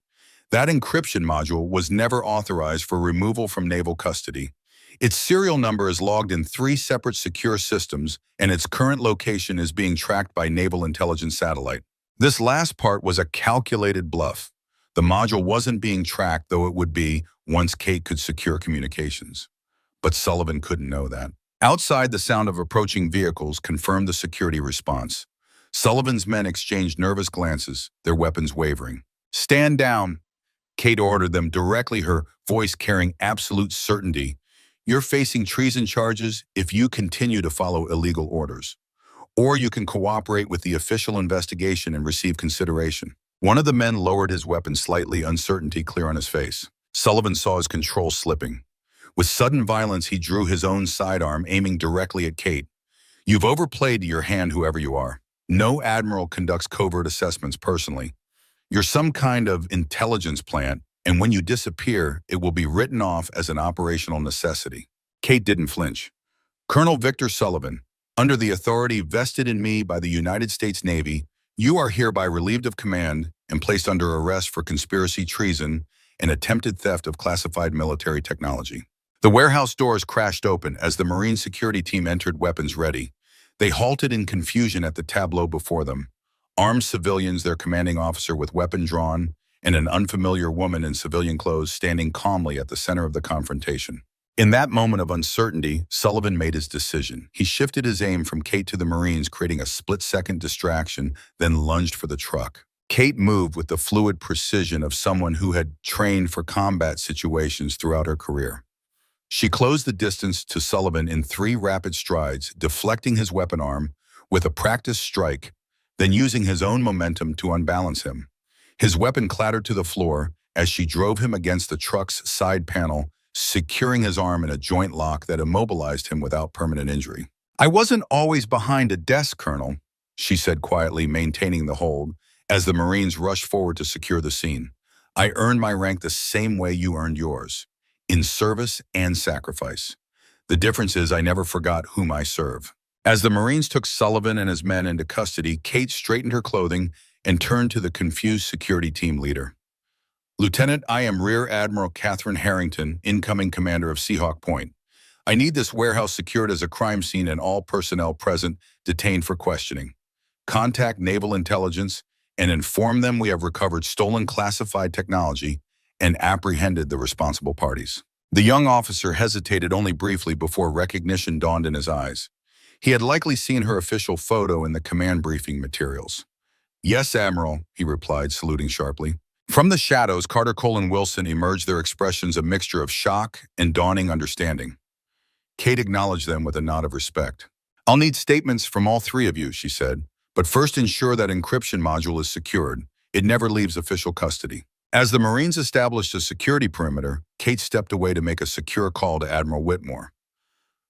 That encryption module was never authorized for removal from naval custody. Its serial number is logged in 3 separate secure systems, and its current location is being tracked by naval intelligence satellite. This last part was a calculated bluff. The module wasn't being tracked, though it would be once Kate could secure communications. But Sullivan couldn't know that. Outside, the sound of approaching vehicles confirmed the security response. Sullivan's men exchanged nervous glances, their weapons wavering. "Stand down," Kate ordered them directly, her voice carrying absolute certainty. "You're facing treason charges if you continue to follow illegal orders. Or you can cooperate with the official investigation and receive consideration." One of the men lowered his weapon slightly, uncertainty clear on his face. Sullivan saw his control slipping. With sudden violence, he drew his own sidearm, aiming directly at Kate. "You've overplayed your hand, whoever you are. No admiral conducts covert assessments personally. You're some kind of intelligence plant, and when you disappear, it will be written off as an operational necessity." Kate didn't flinch. "Colonel Victor Sullivan, under the authority vested in me by the United States Navy, you are hereby relieved of command and placed under arrest for conspiracy, treason, and attempted theft of classified military technology." The warehouse doors crashed open as the Marine security team entered, weapons ready. They halted in confusion at the tableau before them. Armed civilians, their commanding officer with weapon drawn, and an unfamiliar woman in civilian clothes standing calmly at the center of the confrontation. In that moment of uncertainty, Sullivan made his decision. He shifted his aim from Kate to the Marines, creating a split-second distraction, then lunged for the truck. Kate moved with the fluid precision of someone who had trained for combat situations throughout her career. She closed the distance to Sullivan in 3 rapid strides, deflecting his weapon arm with a practiced strike, then using his own momentum to unbalance him. His weapon clattered to the floor as she drove him against the truck's side panel, securing his arm in a joint lock that immobilized him without permanent injury. "I wasn't always behind a desk, Colonel," she said quietly, maintaining the hold, as the Marines rushed forward to secure the scene. "I earned my rank the same way you earned yours, in service and sacrifice. The difference is I never forgot whom I serve." As the Marines took Sullivan and his men into custody, Kate straightened her clothing and turned to the confused security team leader. "Lieutenant, I am Rear Admiral Catherine Harrington, incoming commander of Seahawk Point. I need this warehouse secured as a crime scene and all personnel present detained for questioning. Contact Naval Intelligence and inform them we have recovered stolen classified technology and apprehended the responsible parties." The young officer hesitated only briefly before recognition dawned in his eyes. He had likely seen her official photo in the command briefing materials. "Yes, Admiral," he replied, saluting sharply. From the shadows, Carter, Cole, and Wilson emerged, their expressions a mixture of shock and dawning understanding. Kate acknowledged them with a nod of respect. "I'll need statements from all 3 of you," she said, "but first ensure that encryption module is secured. It never leaves official custody." As the Marines established a security perimeter, Kate stepped away to make a secure call to Admiral Whitmore.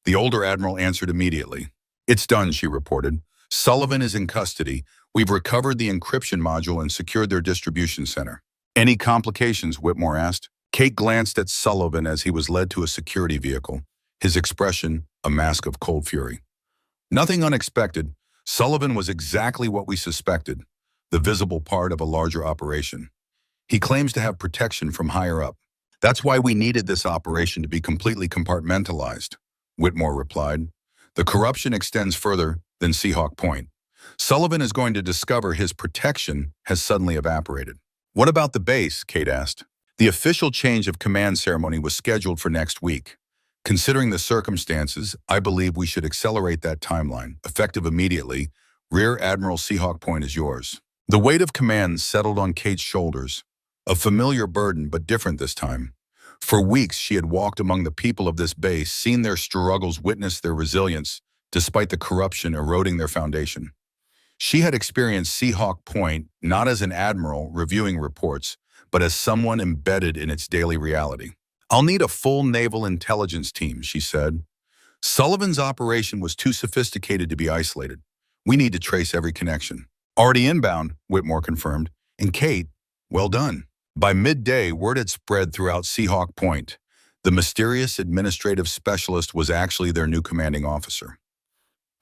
The older admiral answered immediately. "It's done," she reported. "Sullivan is in custody. We've recovered the encryption module and secured their distribution center." "Any complications?" Whitmore asked. Kate glanced at Sullivan as he was led to a security vehicle, his expression a mask of cold fury. "Nothing unexpected. Sullivan was exactly what we suspected, the visible part of a larger operation. He claims to have protection from higher up. That's why we needed this operation to be completely compartmentalized," Whitmore replied. "The corruption extends further than Seahawk Point. Sullivan is going to discover his protection has suddenly evaporated." "What about the base?" Kate asked. The official change of command ceremony was scheduled for next week. "Considering the circumstances, I believe we should accelerate that timeline. Effective immediately, Rear Admiral Seahawk Point is yours." The weight of command settled on Kate's shoulders, a familiar burden but different this time. For weeks, she had walked among the people of this base, seen their struggles, witnessed their resilience, despite the corruption eroding their foundation. She had experienced Seahawk Point not as an admiral reviewing reports, but as someone embedded in its daily reality. "I'll need a full naval intelligence team," she said. "Sullivan's operation was too sophisticated to be isolated. We need to trace every connection." "Already inbound," Whitmore confirmed. "And Kate, well done." By midday, word had spread throughout Seahawk Point. The mysterious administrative specialist was actually their new commanding officer.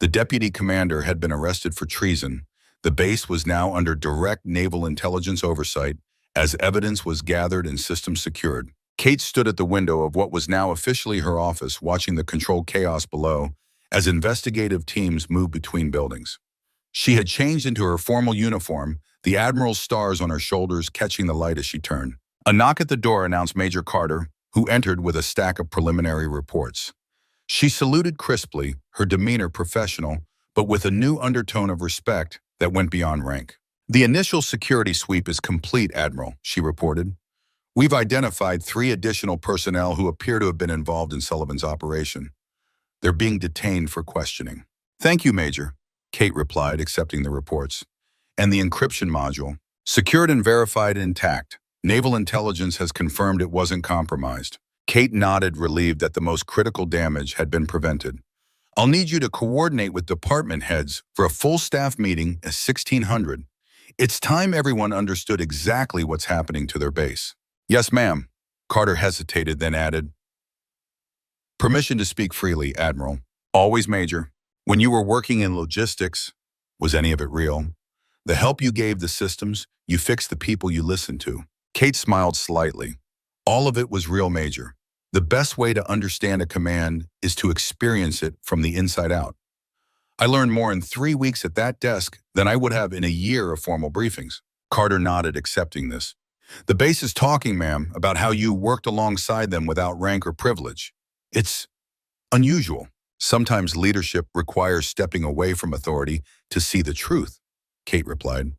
The deputy commander had been arrested for treason. The base was now under direct naval intelligence oversight as evidence was gathered and systems secured. Kate stood at the window of what was now officially her office, watching the controlled chaos below as investigative teams moved between buildings. She had changed into her formal uniform, the Admiral's stars on her shoulders catching the light as she turned. A knock at the door announced Major Carter, who entered with a stack of preliminary reports. She saluted crisply, her demeanor professional, but with a new undertone of respect that went beyond rank. "The initial security sweep is complete, Admiral," she reported. "We've identified 3 additional personnel who appear to have been involved in Sullivan's operation. They're being detained for questioning." "Thank you, Major," Kate replied, accepting the reports. "And the encryption module? Secured and verified intact. Naval intelligence has confirmed it wasn't compromised." Kate nodded, relieved that the most critical damage had been prevented. "I'll need you to coordinate with department heads for a full staff meeting at 1600. It's time everyone understood exactly what's happening to their base." "Yes, ma'am." Carter hesitated, then added, "Permission to speak freely, Admiral." "Always, Major." "When you were working in logistics, was any of it real? The help you gave the systems, you fixed the people you listened to." Kate smiled slightly. "All of it was real, Major. The best way to understand a command is to experience it from the inside out. I learned more in 3 weeks at that desk than I would have in a year of formal briefings." Carter nodded, accepting this. "The base is talking, ma'am, about how you worked alongside them without rank or privilege. It's unusual. Sometimes leadership requires stepping away from authority to see the truth," Kate replied.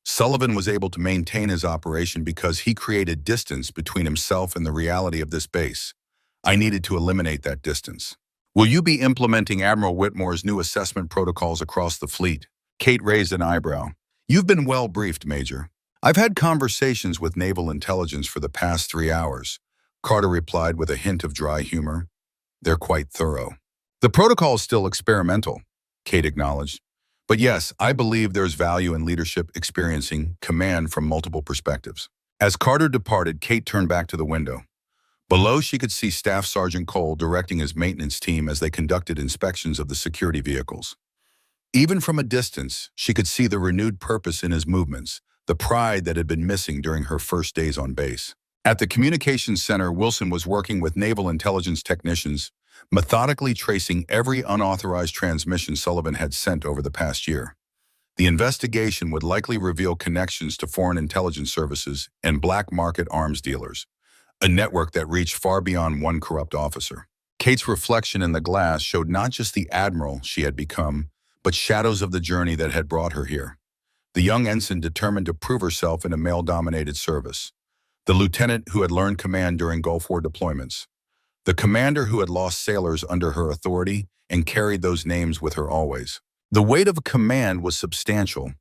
"Sullivan was able to maintain his operation because he created distance between himself and the reality of this base. I needed to eliminate that distance." "Will you be implementing Admiral Whitmore's new assessment protocols across the fleet?" Kate raised an eyebrow. "You've been well briefed, Major." "I've had conversations with naval intelligence for the past 3 hours," Carter replied with a hint of dry humor. "They're quite thorough." "The protocol is still experimental," Kate acknowledged. "But yes, I believe there's value in leadership experiencing command from multiple perspectives." As Carter departed, Kate turned back to the window. Below, she could see Staff Sergeant Cole directing his maintenance team as they conducted inspections of the security vehicles. Even from a distance, she could see the renewed purpose in his movements, the pride that had been missing during her first days on base. At the communications center, Wilson was working with naval intelligence technicians, methodically tracing every unauthorized transmission Sullivan had sent over the past year. The investigation would likely reveal connections to foreign intelligence services and black market arms dealers, a network that reached far beyond one corrupt officer. Kate's reflection in the glass showed not just the admiral she had become, but shadows of the journey that had brought her here. The young ensign determined to prove herself in a male-dominated service. The lieutenant who had learned command during Gulf War deployments. The commander who had lost sailors under her authority and carried those names with her always. The weight of command was substantial,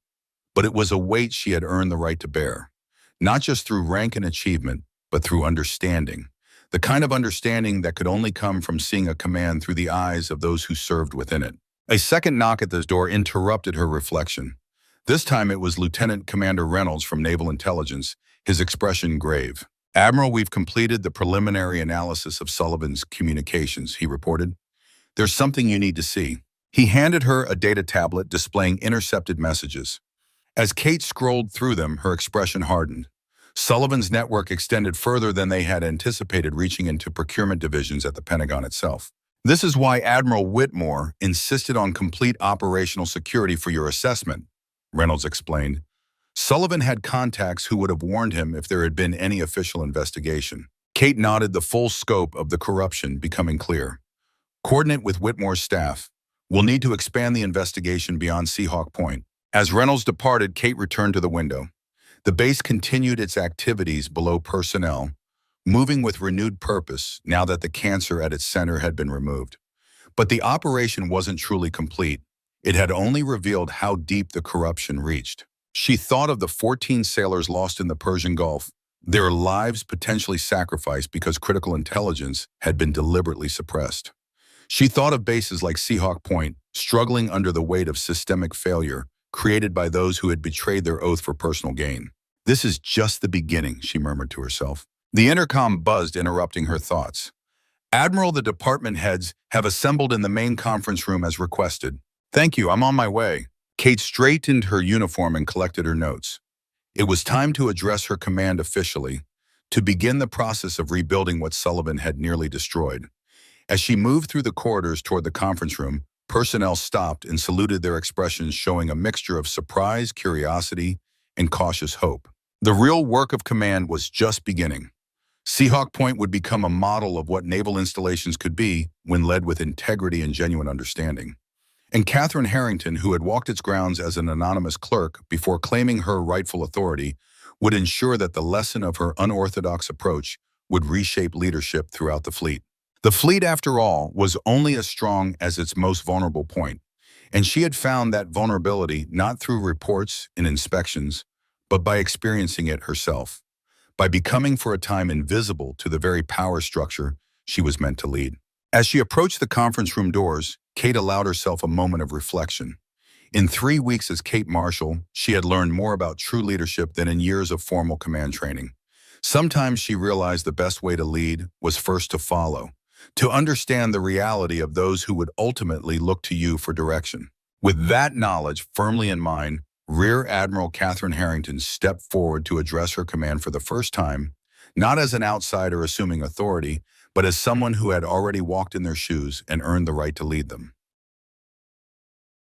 but it was a weight she had earned the right to bear, not just through rank and achievement, but through understanding, the kind of understanding that could only come from seeing a command through the eyes of those who served within it. A second knock at the door interrupted her reflection. This time it was Lieutenant Commander Reynolds from Naval Intelligence, his expression grave. "Admiral, we've completed the preliminary analysis of Sullivan's communications," he reported. "There's something you need to see." He handed her a data tablet displaying intercepted messages. As Kate scrolled through them, her expression hardened. Sullivan's network extended further than they had anticipated, reaching into procurement divisions at the Pentagon itself. "This is why Admiral Whitmore insisted on complete operational security for your assessment," Reynolds explained. "Sullivan had contacts who would have warned him if there had been any official investigation." Kate nodded, the full scope of the corruption becoming clear. "Coordinate with Whitmore's staff. We'll need to expand the investigation beyond Seahawk Point." As Reynolds departed, Kate returned to the window. The base continued its activities below personnel, moving with renewed purpose now that the cancer at its center had been removed. But the operation wasn't truly complete. It had only revealed how deep the corruption reached. She thought of the 14 sailors lost in the Persian Gulf, their lives potentially sacrificed because critical intelligence had been deliberately suppressed. She thought of bases like Seahawk Point, struggling under the weight of systemic failure created by those who had betrayed their oath for personal gain. This is just the beginning, she murmured to herself. The intercom buzzed, interrupting her thoughts. Admiral, the department heads have assembled in the main conference room as requested. Thank you, I'm on my way. Kate straightened her uniform and collected her notes. It was time to address her command officially, to begin the process of rebuilding what Sullivan had nearly destroyed. As she moved through the corridors toward the conference room, personnel stopped and saluted, their expressions showing a mixture of surprise, curiosity, and cautious hope. The real work of command was just beginning. Seahawk Point would become a model of what naval installations could be when led with integrity and genuine understanding. And Catherine Harrington, who had walked its grounds as an anonymous clerk before claiming her rightful authority, would ensure that the lesson of her unorthodox approach would reshape leadership throughout the fleet. The fleet, after all, was only as strong as its most vulnerable point, and she had found that vulnerability not through reports and inspections, but by experiencing it herself, by becoming for a time invisible to the very power structure she was meant to lead. As she approached the conference room doors, Kate allowed herself a moment of reflection. In 3 weeks as Kate Marshall, she had learned more about true leadership than in years of formal command training. Sometimes she realized the best way to lead was first to follow, to understand the reality of those who would ultimately look to you for direction. With that knowledge firmly in mind, Rear Admiral Catherine Harrington stepped forward to address her command for the first time, not as an outsider assuming authority, but as someone who had already walked in their shoes and earned the right to lead them.